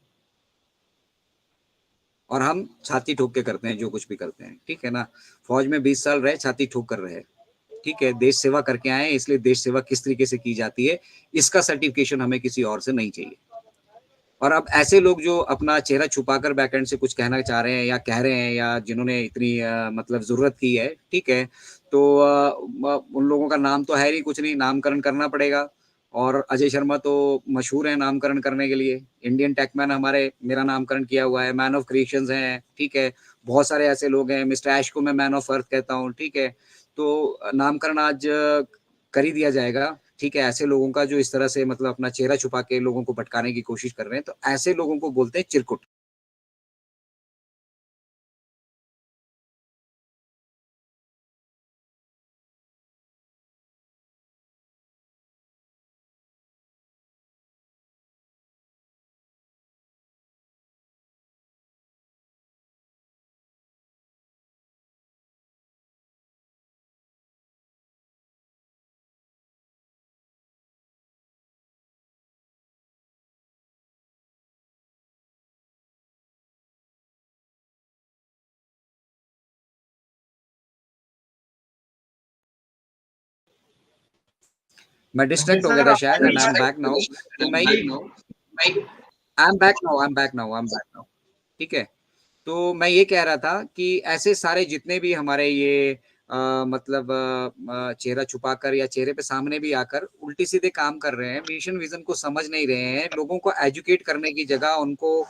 S1: और हम छाती ठोक के करते हैं जो कुछ भी करते हैं, ठीक है ना। फौज में 20 साल रहे, छाती ठोक कर रहे, ठीक है, देश सेवा करके आए, इसलिए देश सेवा किस तरीके से की जाती है, इसका सर्टिफिकेशन हमें किसी और से नहीं चाहिए। और अब ऐसे लोग जो अपना चेहरा छुपाकर बैकएंड से कुछ कहना चाह रहे हैं या कह रहे हैं, या जिन्होंने इतनी मतलब जरूरत की है, ठीक है, तो उन लोगों का नाम तो है ही कुछ नहीं, नामकरण करना पड़ेगा। और अजय शर्मा तो मशहूर है नामकरण करने के लिए। इंडियन टेकमैन हमारे, मेरा नामकरण किया हुआ है, मैन ऑफ क्रिएशंस हैं, ठीक है। बहुत सारे ऐसे लोग हैं, मिस्टर ऐश को मैं मैन ऑफ अर्थ कहता हूँ, ठीक है। तो नामकरण आज कर ही दिया जाएगा, ठीक है। ऐसे लोगों का जो इस तरह से मतलब अपना चेहरा छुपा के लोगों को भटकाने की कोशिश कर रहे हैं, तो ऐसे लोगों को बोलते हैं चिरकुट। मैं डिस्ट्रैक्ट हो
S2: जैसा
S1: गया
S2: अगर
S1: था
S2: आपको
S1: शायद, and I am back now. तो मैं आई एम बैक नाउ, ठीक है। तो मैं ये कह रहा था कि ऐसे सारे जितने भी हमारे ये मतलब चेहरा छुपाकर या चेहरे पे सामने भी आकर उल्टी सीधे काम कर रहे हैं, मिशन विजन को समझ नहीं रहे हैं, लोगों को एजुकेट करने की जगह उनको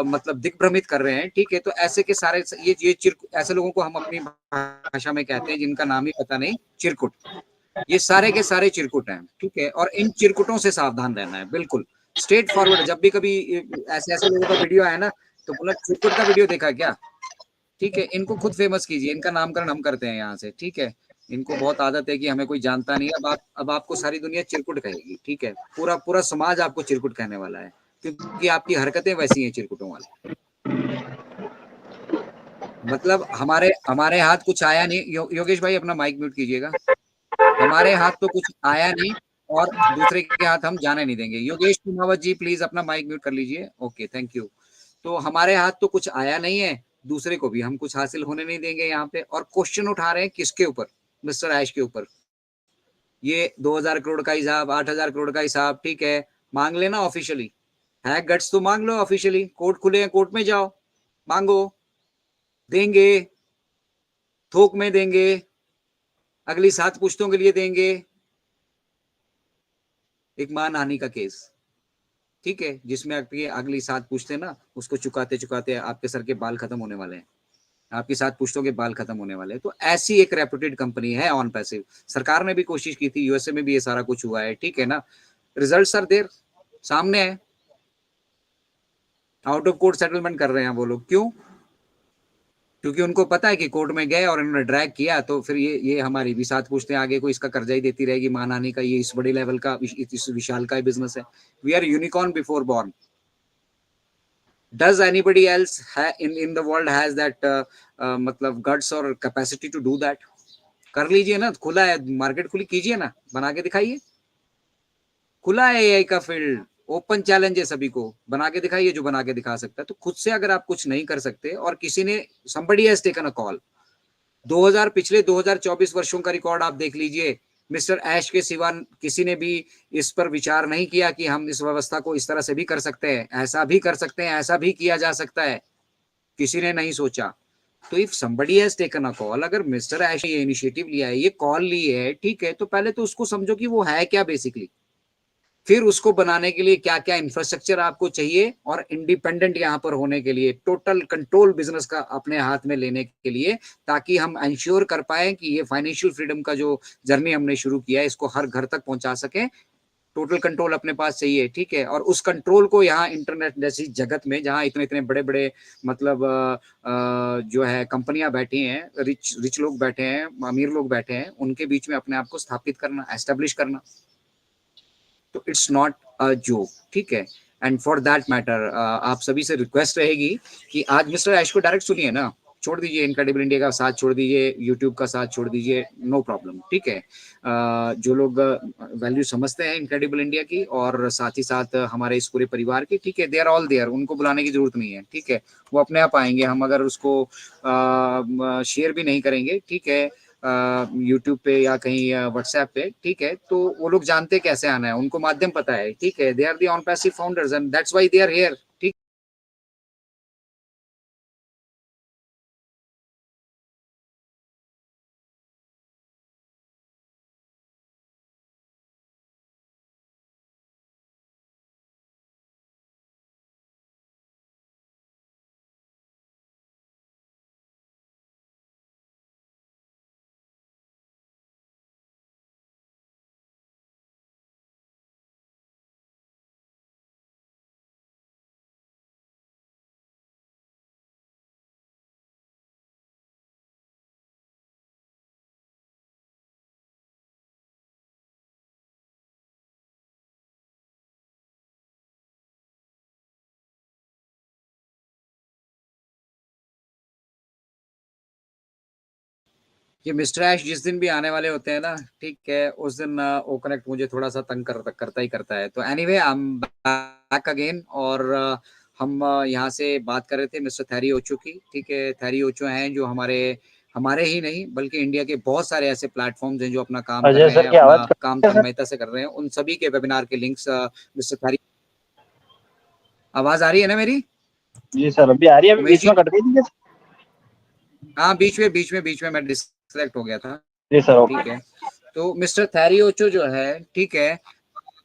S1: मतलब दिग्भ्रमित कर रहे हैं, ठीक है। तो ऐसे के सारे ये ऐसे लोगों को हम अपनी भाषा में कहते हैं, जिनका नाम ही पता नहीं, चिरकुट। ये सारे के सारे चिरकुट हैं, ठीक है। और इन चिरकुटों से सावधान रहना है, बिल्कुल स्ट्रेट फॉरवर्ड। जब भी कभी ऐसे ऐसे लोगों का वीडियो आया ना, तो बोला चिरकुट का वीडियो देखा क्या, ठीक है। इनको खुद फेमस कीजिए, इनका नामकरण हम करते हैं यहाँ से, ठीक है। इनको बहुत आदत है कि हमें कोई जानता नहीं। अब आपको सारी दुनिया चिरकुट कहेगी, ठीक है। पूरा पूरा समाज आपको चिरकुट कहने वाला है, क्योंकि आपकी हरकतें वैसी हैं चिरकुटों वाली। मतलब हमारे हमारे हाथ कुछ आया नहीं। योगेश भाई अपना माइक म्यूट कीजिएगा। हमारे हाथ तो कुछ आया नहीं, और दूसरे के हाथ हम जाने नहीं देंगे। योगेश कुमावत जी प्लीज अपना माइक म्यूट कर लीजिए, ओके, थैंक यू। तो हमारे हाथ तो कुछ आया नहीं है, दूसरे को भी हम कुछ हासिल होने नहीं देंगे यहाँ पे। और क्वेश्चन उठा रहे हैं किसके ऊपर? मिस्टर ऐश के ऊपर। ये 2000 करोड़ का हिसाब, 8000 करोड़ का हिसाब, ठीक है, मांग लेना ऑफिशियली। है गट्स तो मांग लो ऑफिशियली, कोर्ट खुले हैं, कोर्ट में जाओ, मांगो, देंगे, थोक में देंगे, अगली 7 पुश्तों के लिए देंगे। एक मानहानि का केस, ठीक है, जिसमें आपकी अगली 7 पुश्तें ना, उसको चुकाते चुकाते आपके सर के बाल खत्म होने वाले हैं, आपकी 7 पुश्तों के बाल खत्म होने वाले हैं। तो ऐसी एक रेपुटेड कंपनी है ऑन पैसिव। सरकार ने भी कोशिश की थी, यूएसए में भी ये सारा कुछ हुआ है, ठीक है ना। रिजल्ट्स आर देयर, सामने है। आउट ऑफ कोर्ट सेटलमेंट कर रहे हैं वो लोग, क्यों? क्योंकि उनको पता है कि कोर्ट में गए और इन्होंने ड्रैग किया, तो फिर ये हमारी भी 7 पूछते हैं, आगे को इसका कर्जा ही देती रहेगी मानहानि का। ये इस बड़े लेवल का, इस विशाल का बिजनेस है। We are unicorn before born. Does anybody else in the world has that मतलब guts और capacity to do that? कर लीजिए ना, खुला है मार्केट, खुली कीजिए ना, बना के दिखाइए। खुला है एआई का फील्ड, ओपन चैलेंज है सभी को, बना के दिखाइए जो बना के दिखा सकता है। तो खुद से अगर आप कुछ नहीं कर सकते, और किसी ने somebody has taken a call, 2000 पिछले 2024 वर्षों का रिकॉर्ड आप देख लीजिए, मिस्टर ऐश के सिवा किसी ने भी इस पर विचार नहीं किया कि हम इस व्यवस्था को इस तरह से भी कर सकते हैं, ऐसा भी कर सकते हैं, ऐसा भी किया जा सकता है। किसी ने नहीं सोचा। तो if somebody has taken a call, अगर मिस्टर ऐश ने ये इनिशिएटिव लिया है, ये कॉल ली है, ठीक है, तो पहले तो उसको समझो कि वो है क्या बेसिकली, फिर उसको बनाने के लिए क्या क्या इंफ्रास्ट्रक्चर आपको चाहिए, और इंडिपेंडेंट यहाँ पर होने के लिए, टोटल कंट्रोल बिजनेस का अपने हाथ में लेने के लिए, ताकि हम इंश्योर कर पाए कि ये फाइनेंशियल फ्रीडम का जो जर्नी हमने शुरू किया है इसको हर घर तक पहुंचा सके। टोटल कंट्रोल अपने पास चाहिए, ठीक है, और उस कंट्रोल को यहाँ इंटरनेट जैसी जगत में जहाँ इतने इतने बड़े बड़े मतलब जो है कंपनियां बैठी हैं, रिच रिच लोग बैठे हैं, अमीर लोग बैठे हैं, उनके बीच में अपने आप को स्थापित करना, एस्टेब्लिश करना, तो इट्स नॉट अ जोक, ठीक है। एंड फॉर दैट मैटर आप सभी से रिक्वेस्ट रहेगी कि आज मिस्टर ऐश को डायरेक्ट सुनिए ना, छोड़ दीजिए इनक्रेडिबल इंडिया का साथ, छोड़ दीजिए यूट्यूब का साथ, छोड़ दीजिए, नो प्रॉब्लम, ठीक है। जो लोग वैल्यू समझते हैं इनक्रेडिबल इंडिया की और साथ ही साथ हमारे इस पूरे परिवार की, ठीक है, दे आर ऑल देयर, उनको बुलाने की जरूरत नहीं है, ठीक है, वो अपने आप आएंगे। हम अगर उसको शेयर भी नहीं करेंगे, ठीक है, यूट्यूब पे या कहीं व्हाट्सएप पे, ठीक है, तो वो लोग जानते कैसे आना है, उनको माध्यम पता है, ठीक है, they are the OnPassive founders and that's why they are here, ठीक। ये मिस्टर ऐश जिस दिन भी आने वाले होते हैं ना, ठीक है, उस दिन वो कनेक्ट मुझे थोड़ा सा तंग करता ही करता है। तो anyway I am back again, और हम यहाँ से बात कर रहे थे मिस्टर थैरी ओचो की, ठीक है। थैरी ओचो हैं जो हमारे हमारे ही नहीं बल्कि इंडिया के बहुत सारे ऐसे प्लेटफॉर्म्स हैं जो अपना काम कर
S2: अजय
S1: रहे
S2: सर
S1: हैं,
S2: की
S1: अपना
S2: आवाज
S1: काम
S2: है सर।
S1: तन्मयता से कर रहे हैं, उन सभी के वेबिनार के लिंक्स मिस्टर थैरी। आवाज आ रही है ना मेरी
S2: जी सर, अभी आ रही है, अभी
S1: उमेश
S2: बीच
S1: जी?
S2: में कट गई थी क्या?
S1: हाँ, बीच में मैं डिस्कनेक्ट हो गया था,
S2: जी सर,
S1: ठीक
S2: ओके।
S1: है। तो मिस्टर थैरी ओचो जो है, ठीक है,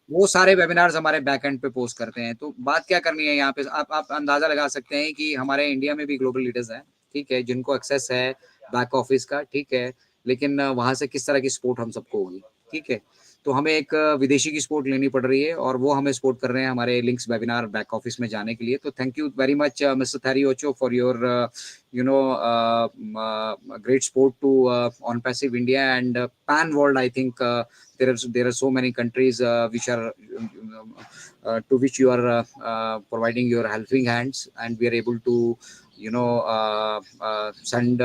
S1: वो सारे वेबिनार्स हमारे बैक एंड पे पोस्ट करते हैं। तो बात क्या करनी है यहाँ पे, आप अंदाजा लगा सकते हैं कि हमारे इंडिया में भी ग्लोबल लीडर्स हैं, ठीक है, जिनको एक्सेस है बैक ऑफिस का, ठीक है, लेकिन वहां से किस तरह की सपोर्ट हम सबको होगी, ठीक है। तो हमें एक विदेशी की सपोर्ट लेनी पड़ रही है और वो हमें सपोर्ट कर रहे हैं हमारे लिंक्स वेबिनार बैक ऑफिस में जाने के लिए। तो thank you very much mister Terry Ocho for your you know great support to on passive India and pan world. I think there are so many countries which are to which you are providing your helping hands, and we are able to send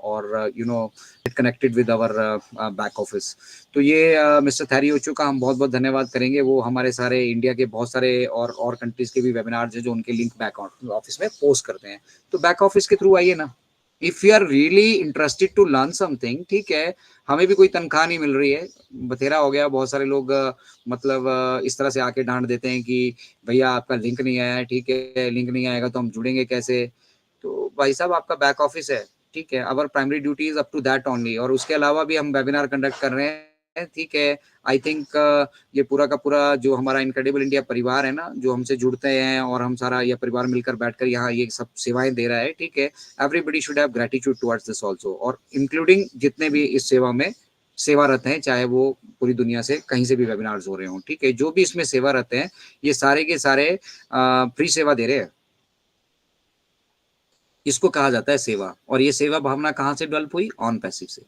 S1: or get connected with our back office. तो ये mister Terry ओचो का हम बहुत बहुत धन्यवाद करेंगे। वो हमारे सारे इंडिया के बहुत सारे और कंट्रीज के भी वेबिनार्स हैं जो उनके लिंक बैक ऑफिस में पोस्ट करते हैं। तो बैक ऑफिस के थ्रू आइए ना, if you are really interested to learn something, ठीक है। हमें भी कोई तनख्वाह नहीं मिल रही है, बथेरा हो गया। बहुत सारे लोग मतलब इस तरह से आके डांट देते हैं कि भैया आपका लिंक नहीं आया है, ठीक है, लिंक नहीं आएगा तो हम जुड़ेंगे कैसे। तो भाई साहब, आपका बैक ऑफिस है, ठीक है, our primary duty is up to that only, और उसके अलावा भी हम वेबिनार कंडक्ट कर रहे हैं, ठीक है। आई थिंक ये पूरा का पूरा जो हमारा इनक्रेडिबल इंडिया परिवार है ना, जो हमसे जुड़ते हैं और हम सारा ये परिवार मिलकर बैठकर यहाँ ये सब सेवाएं दे रहा है, ठीक है। Everybody should have gratitude towards this also, और इंक्लूडिंग जितने भी इस सेवा में सेवारत हैं, चाहे वो पूरी दुनिया से कहीं से भी वेबिनार्स हो रहे हों, ठीक है, जो भी इसमें सेवारत हैं, ये सारे के सारे फ्री सेवा दे रहे हैं। इसको कहा जाता है सेवा, और ये सेवा भावना कहाँ से डेवलप हुई? ऑन पैसिव से।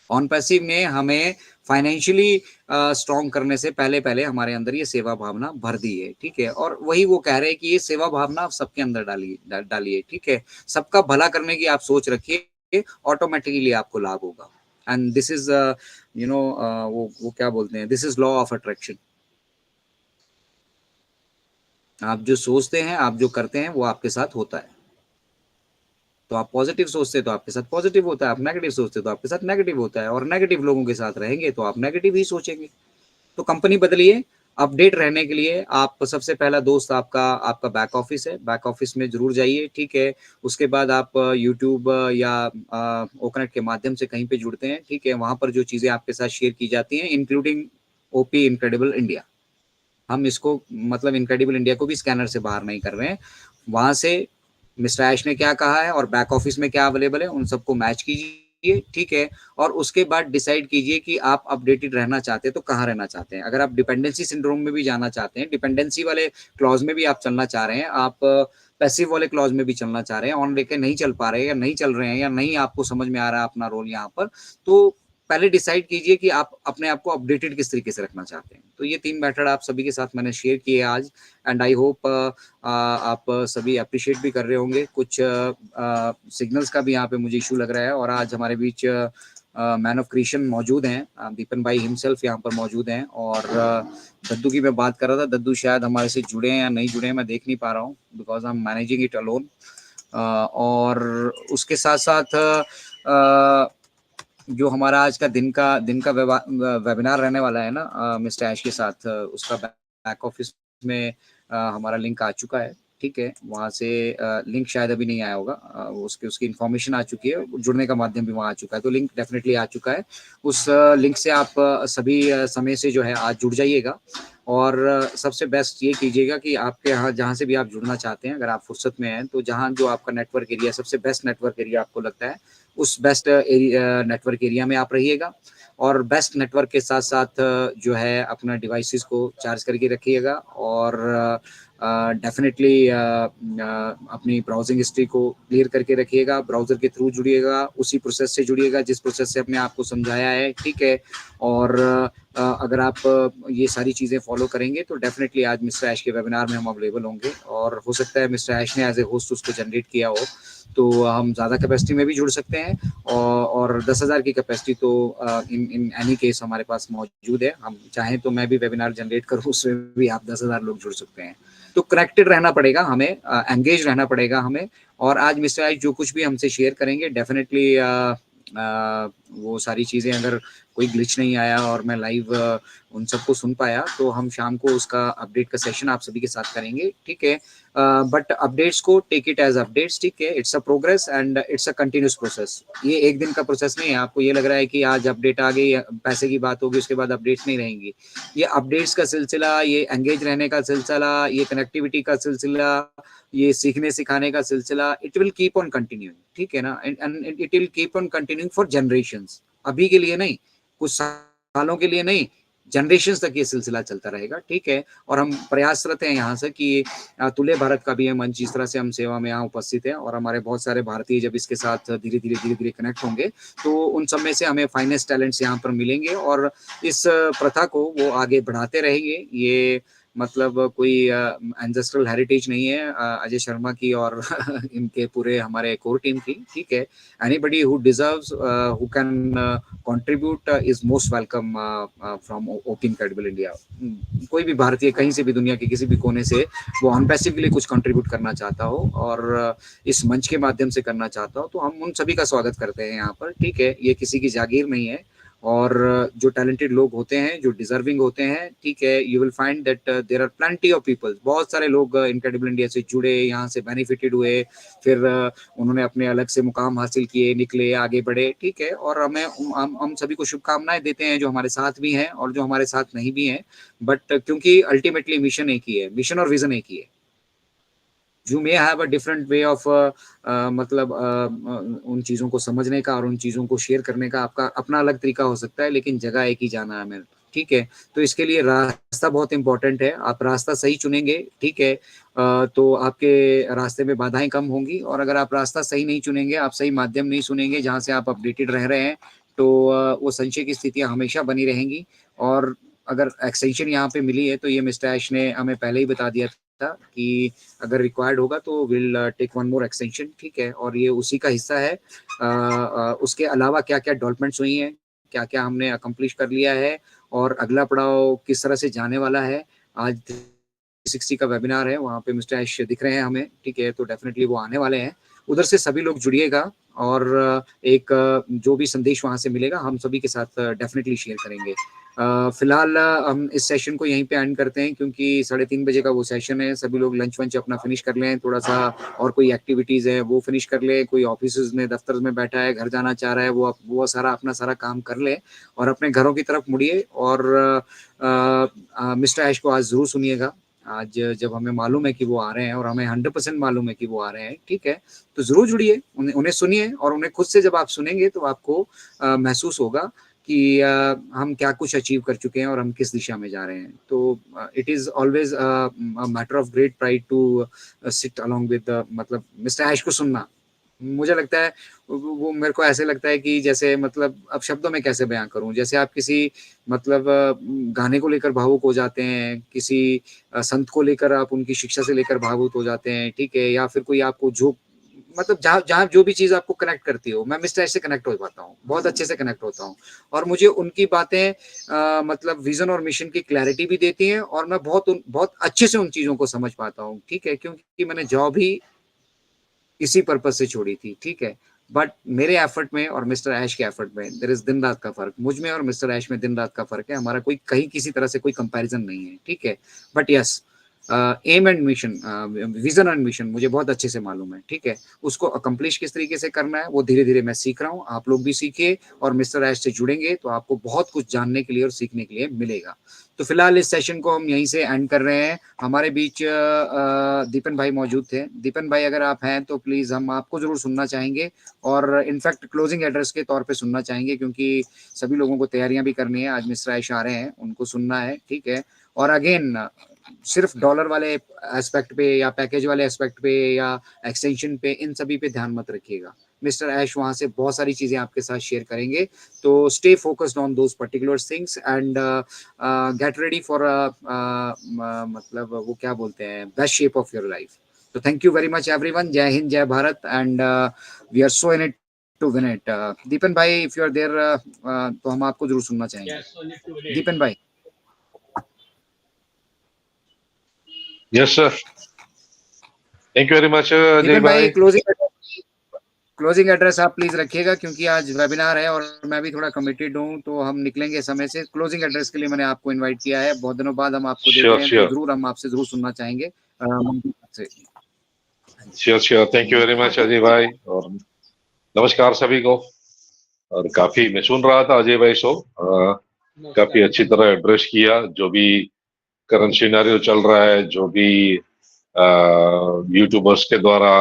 S1: ऑन पैसिव ने हमें फाइनेंशियली स्ट्रॉन्ग करने से पहले पहले हमारे अंदर ये सेवा भावना भर दी है, ठीक है। और वही वो कह रहे हैं कि ये सेवा भावना आप सबके अंदर डालिए, ठीक है। सबका भला करने की आप सोच रखिए, ऑटोमेटिकली आपको लाभ होगा। एंड दिस इज वो क्या बोलते हैं, this is law of attraction. आप जो सोचते हैं, आप जो करते हैं, वो आपके साथ होता है। तो आप पॉजिटिव सोचते हैं तो आपके साथ पॉजिटिव होता है, आप नेगेटिव सोचते हैं तो आपके साथ नेगेटिव होता है, और नेगेटिव लोगों के साथ रहेंगे तो आप नेगेटिव ही सोचेंगे। तो कंपनी बदलिए, अपडेट रहने के लिए आप सबसे पहला दोस्त आपका आपका बैक ऑफिस है, बैक ऑफिस में जरूर जाइए, ठीक है। उसके बाद आप यूट्यूब या ओकनेट के माध्यम से कहीं पे जुड़ते हैं, ठीक है, वहां पर जो चीजें आपके साथ शेयर की जाती हैं इंक्लूडिंग ओपी इनक्रेडिबल इंडिया, हम इसको मतलब इनक्रेडिबल इंडिया को भी स्कैनर से बाहर नहीं कर रहे हैं, वहां से मिस्टर ऐश ने क्या कहा है और बैक ऑफिस में क्या अवेलेबल है उन सबको मैच कीजिए, ठीक है। और उसके बाद डिसाइड कीजिए कि आप अपडेटेड रहना चाहते हैं तो कहाँ रहना चाहते हैं। अगर आप डिपेंडेंसी सिंड्रोम में भी जाना चाहते हैं, डिपेंडेंसी वाले क्लॉज में भी आप चलना चाह रहे हैं, आप पैसिव वाले क्लॉज में भी चलना चाह रहे हैं, ऑन लेके नहीं चल पा रहे हैं या नहीं चल रहे हैं या नहीं आपको समझ में आ रहा है अपना रोल यहाँ पर, तो पहले डिसाइड कीजिए कि आप अपने आप को अपडेटेड किस तरीके से रखना चाहते हैं। तो ये 3 मेथड आप सभी के साथ मैंने शेयर किए आज, एंड आई होप आप सभी अप्रिशिएट भी कर रहे होंगे। कुछ सिग्नल्स का भी यहाँ पे मुझे इशू लग रहा है, और आज हमारे बीच मैन ऑफ क्रिएशन मौजूद हैं, दीपन भाई हिमसेल्फ यहाँ पर मौजूद हैं, और दद्दू की मैं बात कर रहा था, दद्दू शायद हमारे से जुड़े हैं या नहीं जुड़े हैं मैं देख नहीं पा रहा हूँ, because I am managing it alone. और उसके साथ साथ जो हमारा आज का दिन का वेबिनार रहने वाला है ना मिस्टर ऐश के साथ, उसका बैक ऑफिस में हमारा लिंक आ चुका है, ठीक है। वहाँ से लिंक शायद अभी नहीं आया होगा, उसकी इन्फॉर्मेशन आ चुकी है, जुड़ने का माध्यम भी वहाँ आ चुका है, तो लिंक डेफिनेटली आ चुका है। उस लिंक से आप सभी समय से जो है आज जुड़ जाइएगा, और सबसे बेस्ट ये कीजिएगा कि आपके यहाँ जहाँ से भी आप जुड़ना चाहते हैं, अगर आप फुर्सत में हैं तो जहाँ जो आपका नेटवर्क एरिया सबसे बेस्ट नेटवर्क एरिया आपको लगता है, उस बेस्ट नेटवर्क एरिया में आप रहिएगा। और बेस्ट नेटवर्क के साथ साथ जो है अपना डिवाइसेस को चार्ज करके रखिएगा, और डेफिनेटली अपनी ब्राउजिंग हिस्ट्री को क्लियर करके रखिएगा, ब्राउजर के थ्रू जुड़िएगा, उसी प्रोसेस से जुड़िएगा जिस प्रोसेस से अपने आप को समझाया है, ठीक है। और अगर आप ये सारी चीज़ें फॉलो करेंगे तो डेफिनेटली आज मिस्टर ऐश के वेबिनार में हम अवेलेबल होंगे, और हो सकता है मिस्टर ऐश ने एज ए होस्ट उसको जनरेट किया हो तो हम ज़्यादा कैपेसिटी में भी जुड़ सकते हैं, और 10,000 की कैपेसिटी तो इन एनी केस हमारे पास मौजूद है। हम चाहें तो मैं भी वेबिनार जनरेट करूँ, उसमें भी आप 10,000 लोग जुड़ सकते हैं। तो कनेक्टेड रहना पड़ेगा हमें, एंगेज रहना पड़ेगा हमें, और आज मिस्टर ऐश जो कुछ भी हमसे शेयर करेंगे डेफिनेटली वो सारी चीज़ें, अगर कोई ग्लिच नहीं आया और मैं लाइव उन सबको सुन पाया, तो हम शाम को उसका अपडेट का सेशन आप सभी के साथ करेंगे, ठीक है। बट अपडेट्स को टेक इट एज अपडेट्स, ठीक है, it's a progress and it's a continuous process. ये एक दिन का प्रोसेस नहीं है। आपको ये लग रहा है कि आज अपडेट आ गई, पैसे की बात होगी, उसके बाद अपडेट्स नहीं रहेंगी। ये अपडेट्स का सिलसिला, ये एंगेज रहने का सिलसिला, ये कनेक्टिविटी का सिलसिला, ये सीखने सिखाने का सिलसिला, it will keep on continuing, ठीक है ना, and it will keep on continuing for generations. अभी के लिए नहीं, कुछ सालों के लिए नहीं, जनरेशंस तक ये सिलसिला चलता रहेगा, ठीक है। और हम प्रयासरत हैं यहाँ से कि तुल्य भारत का भी ये मंच, जिस तरह से हम सेवा में यहाँ उपस्थित हैं, और हमारे बहुत सारे भारतीय जब इसके साथ धीरे धीरे कनेक्ट होंगे तो उन सब में से हमें फाइनेस्ट टैलेंट्स यहाँ पर मिलेंगे, और इस प्रथा को वो आगे बढ़ाते रहेंगे। ये मतलब कोई एंसेस्ट्रल हेरिटेज नहीं है अजय शर्मा की और इनके पूरे हमारे कोर टीम की, ठीक है। Anybody who deserves, who can contribute is most welcome from OP incredible India. कोई भी भारतीय कहीं से भी दुनिया के किसी भी कोने से वो अनपैसिवली कुछ कंट्रीब्यूट करना चाहता हो और इस मंच के माध्यम से करना चाहता हो, तो हम उन सभी का स्वागत करते हैं यहाँ पर, ठीक है। ये किसी की जागीर नहीं है, और जो टैलेंटेड लोग होते हैं, जो डिजर्विंग होते हैं, ठीक है, you will find that there are plenty of people. बहुत सारे लोग इनक्रेडिबल इंडिया से जुड़े, यहाँ से बेनिफिटेड हुए, फिर उन्होंने अपने अलग से मुकाम हासिल किए, निकले, आगे बढ़े, ठीक है। और हम सभी को शुभकामनाएं देते हैं, जो हमारे साथ भी हैं और जो हमारे साथ नहीं भी हैं, बट क्योंकि अल्टीमेटली मिशन एक ही है, मिशन और विजन एक ही है। You may have a different way of मतलब उन चीज़ों को समझने का और उन चीज़ों को शेयर करने का आपका अपना अलग तरीका हो सकता है, लेकिन जगह एक ही जाना है हमें, ठीक है। तो इसके लिए रास्ता बहुत इंपॉर्टेंट है। आप रास्ता सही चुनेंगे, ठीक है, तो आपके रास्ते में बाधाएं कम होंगी, और अगर आप रास्ता सही नहीं चुनेंगे, आप सही माध्यम नहीं सुनेंगे जहाँ से आप अपडेटेड रह रहे हैं, तो वो संशय की स्थितियाँ हमेशा बनी रहेंगी। और अगर एक्सटेंशन यहाँ पे मिली है तो ये मिस्टर ऐश ने हमें पहले ही बता दिया था कि अगर रिक्वायर्ड होगा तो will take one more extension, ठीक है। और ये उसी का हिस्सा है। उसके अलावा क्या क्या डेवलपमेंट्स हुई हैं, क्या क्या हमने अकम्प्लिश कर लिया है, और अगला पड़ाव किस तरह से जाने वाला है। आज 360 का वेबिनार है, वहाँ पे मिस्टर ऐश दिख रहे हैं हमें, ठीक है, तो डेफिनेटली वो आने वाले हैं। उधर से सभी लोग जुड़िएगा, और एक जो भी संदेश वहाँ से मिलेगा हम सभी के साथ डेफिनेटली शेयर करेंगे। फिलहाल हम इस सेशन को यहीं पे एंड करते हैं क्योंकि 3:30 बजे का वो सेशन है। सभी लोग लंच वंच अपना फिनिश कर लें, थोड़ा सा और कोई एक्टिविटीज़ है वो फिनिश कर ले, कोई ऑफिस में दफ्तर में बैठा है घर जाना चाह रहा है वो सारा अपना सारा काम कर ले और अपने घरों की तरफ मुड़िए। और मिस्टर ऐश को आज ज़रूर सुनिएगा। आज जब हमें मालूम है कि वो आ रहे हैं और हमें 100% मालूम है कि वो आ रहे हैं, ठीक है, तो ज़रूर जुड़िए, उन्हें सुनिए और उन्हें खुद से जब आप सुनेंगे तो आपको महसूस होगा कि हम क्या कुछ अचीव कर चुके हैं और हम किस दिशा में जा रहे हैं। तो it is always matter of great pride to sit along with मतलब मिस्टर ऐश को सुनना। मुझे लगता है वो मेरे को ऐसे लगता है कि जैसे मतलब अब शब्दों में कैसे बयां करूं, जैसे आप किसी मतलब गाने को लेकर भावुक हो जाते हैं, किसी संत को लेकर आप उनकी शिक्षा से लेकर भावुक हो जाते हैं, ठीक है, या फिर कोई आपको जो मतलब जहाँ जहाँ जो भी चीज आपको कनेक्ट करती हो, मैं मिस्टर ऐश से कनेक्ट हो पाता हूँ, बहुत अच्छे से कनेक्ट होता हूँ। और मुझे उनकी बातें मतलब विजन और मिशन की क्लैरिटी भी देती हैं और मैं बहुत अच्छे से उन चीजों को समझ पाता हूँ, ठीक है, क्योंकि मैंने जॉब ही इसी पर्पज से छोड़ी थी, ठीक है। बट मेरे एफर्ट में और मिस्टर ऐश के एफर्ट में देयर इज दिन रात का फर्क, मुझ में और मिस्टर ऐश में दिन रात का फर्क है। हमारा कोई कहीं किसी तरह से कोई कंपैरिजन नहीं है, ठीक है। But yes, aim and mission, vision and mission मुझे बहुत अच्छे से मालूम है, ठीक है। उसको अकम्प्लिश किस तरीके से करना है वो धीरे धीरे मैं सीख रहा हूँ, आप लोग भी सीखिए और मिस्टर ऐश से जुड़ेंगे तो आपको बहुत कुछ जानने के लिए और सीखने के लिए मिलेगा। तो फिलहाल इस सेशन को हम यहीं से एंड कर रहे हैं। हमारे बीच दीपन भाई मौजूद थे। दीपन भाई अगर आप हैं तो प्लीज हम आपको जरूर सुनना चाहेंगे और इनफैक्ट क्लोजिंग एड्रेस के तौर पे सुनना चाहेंगे क्योंकि सभी लोगों को तैयारियां भी करनी है। आज मिस्टर ऐश आ रहे हैं, उनको सुनना है, ठीक है। और अगेन सिर्फ डॉलर वाले एस्पेक्ट पे या पैकेज वाले एस्पेक्ट पे या एक्सटेंशन पे, इन सभी पे ध्यान मत रखिएगा। मिस्टर ऐश वहां से बहुत सारी चीजें आपके साथ शेयर करेंगे, तो stay focused on those particular things and get ready for मतलब वो क्या बोलते हैं, best shape of your life. तो thank you very much everyone. जय हिंद, जय Bharat and we are so in it to win it. Deepan भाई इफ यू आर देयर तो हम आपको जरूर सुनना चाहेंगे। दीपन भाई।
S3: Yes sir, thank you very much Ajay
S1: Deepan भाई
S3: भाई।
S1: क्लोजिंग एड्रेस आप प्लीज रखिएगा क्योंकि आज वेबिनार है और मैं भी थोड़ा कमिटेड हूँ, तो हम निकलेंगे समय से। क्लोजिंग एड्रेस के लिए मैंने आपको इनवाइट किया है, बहुत दिनों बाद हम आपको देख
S3: श्योर
S1: रहे हैं, तो
S3: श्योर
S1: जरूर हम आपसे जरूर सुनना चाहेंगे से।
S3: Sure sure, thank you very much Ajay भाई और नमस्कार सभी को। और काफी मैं सुन रहा था अजय भाई शो, काफी अच्छी तरह एड्रेस किया जो भी करंट सिनेरियो चल रहा है, जो भी यूट्यूबर्स के द्वारा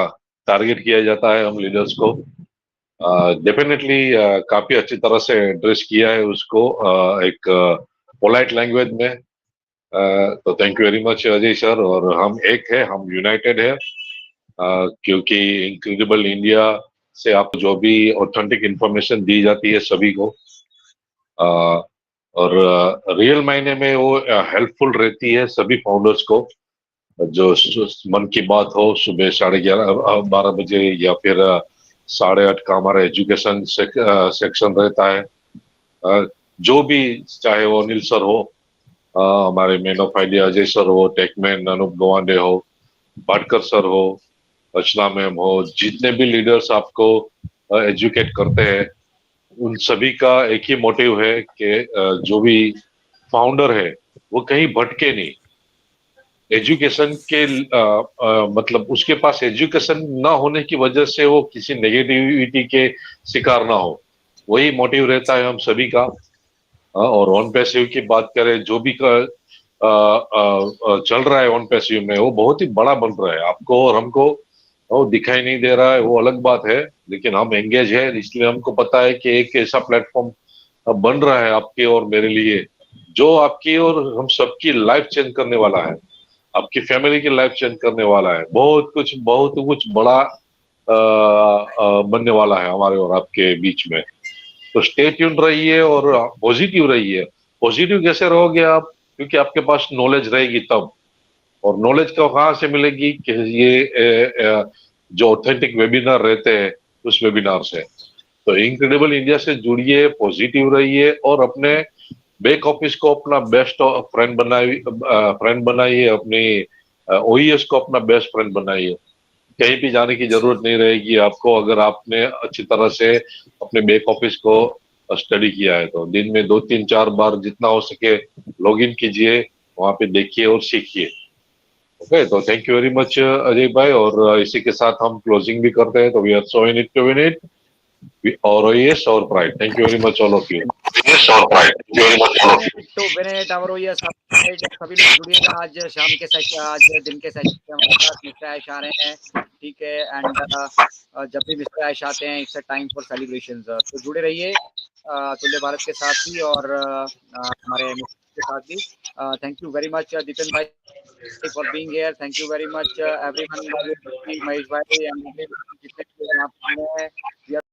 S3: टारगेट किया जाता है हम लीडर्स को। डेफिनेटली काफी अच्छी तरह से एड्रेस किया है उसको एक पोलाइट लैंग्वेज में। तो thank you very much Ajay sir. और हम एक है, हम यूनाइटेड है, क्योंकि इनक्रेडिबल इंडिया से आप जो भी ऑथेंटिक इंफॉर्मेशन दी जाती है सभी को, और रियल मायने में वो हेल्पफुल रहती है सभी फाउंडर्स को। जो मन की बात हो सुबह 11:30 बजे या फिर 8:30 का हमारा एजुकेशन सेक्शन रहता है। जो भी, चाहे वो अनिल सर हो, हमारे man of idea Ajay sir हो, टेकमैन अनूप गवांडे हो, भाटकर सर हो, रचना मैम हो, जितने भी लीडर्स आपको एजुकेट करते हैं, उन सभी का एक ही मोटिव है कि जो भी फाउंडर है वो कहीं भटके नहीं। एजुकेशन के मतलब उसके पास एजुकेशन ना होने की वजह से वो किसी नेगेटिविटी के शिकार ना हो, वही मोटिव रहता है हम सभी का। और ऑन पैसिव की बात करें, जो भी चल रहा है ऑन पैसिव में, वो बहुत ही बड़ा बन रहा है। आपको और हमको वो दिखाई नहीं दे रहा है, वो अलग बात है, लेकिन हम एंगेज है, इसलिए हमको पता है कि एक ऐसा प्लेटफॉर्म बन रहा है आपके और मेरे लिए, जो आपकी और हम सबकी लाइफ चेंज करने वाला है, आपकी फैमिली की लाइफ चेंज करने वाला है। बहुत कुछ बड़ा बनने वाला है हमारे और आपके बीच में। तो स्टे ट्यून रहिए और पॉजिटिव रहिए। पॉजिटिव कैसे रहोगे आप? क्योंकि आपके पास नॉलेज रहेगी तब। और नॉलेज का कहाँ से मिलेगी? कि ये जो ऑथेंटिक वेबिनार रहते हैं उस वेबिनार से। तो इनक्रेडिबल इंडिया से जुड़िए, पॉजिटिव रहिए और अपने बैक ऑफिस को अपना बेस्ट फ्रेंड बनाइए, अपनी ओईएस को अपना बेस्ट फ्रेंड बनाइए। कहीं भी जाने की जरूरत नहीं रहेगी आपको, अगर आपने अच्छी तरह से अपने बैक ऑफिस को स्टडी किया है तो। दिन में 2-3-4 बार जितना हो सके लॉग इन कीजिए, वहां पे देखिए और सीखिए। ओके, तो thank you very much Ajay भाई, और इसी के साथ हम क्लोजिंग भी करते हैं। तो we are so in it to win it, और यस और pride. Thank you very much all of you. Yes और pride, thank you very much all of you.
S1: तो विनेट अमरो ये सभी लोग जुड़िएगा आज शाम के सेशन, आज दिन के सेशन में हमारे पास मिस्टर ऐश आ रहे हैं, ठीक है। एंड जब भी मिस्टर ऐश आते हैं it's a time for celebrations, तो जुड़े रहिए तुल्य भारत के साथ भी और हमारे मिस्टर के साथ भी। थैंक यू वेरी मच दीपन भाई for being here. Thank you very much everyone, Mahesh भाई and जितने भी यहाँ पे जुड़े हैं। We are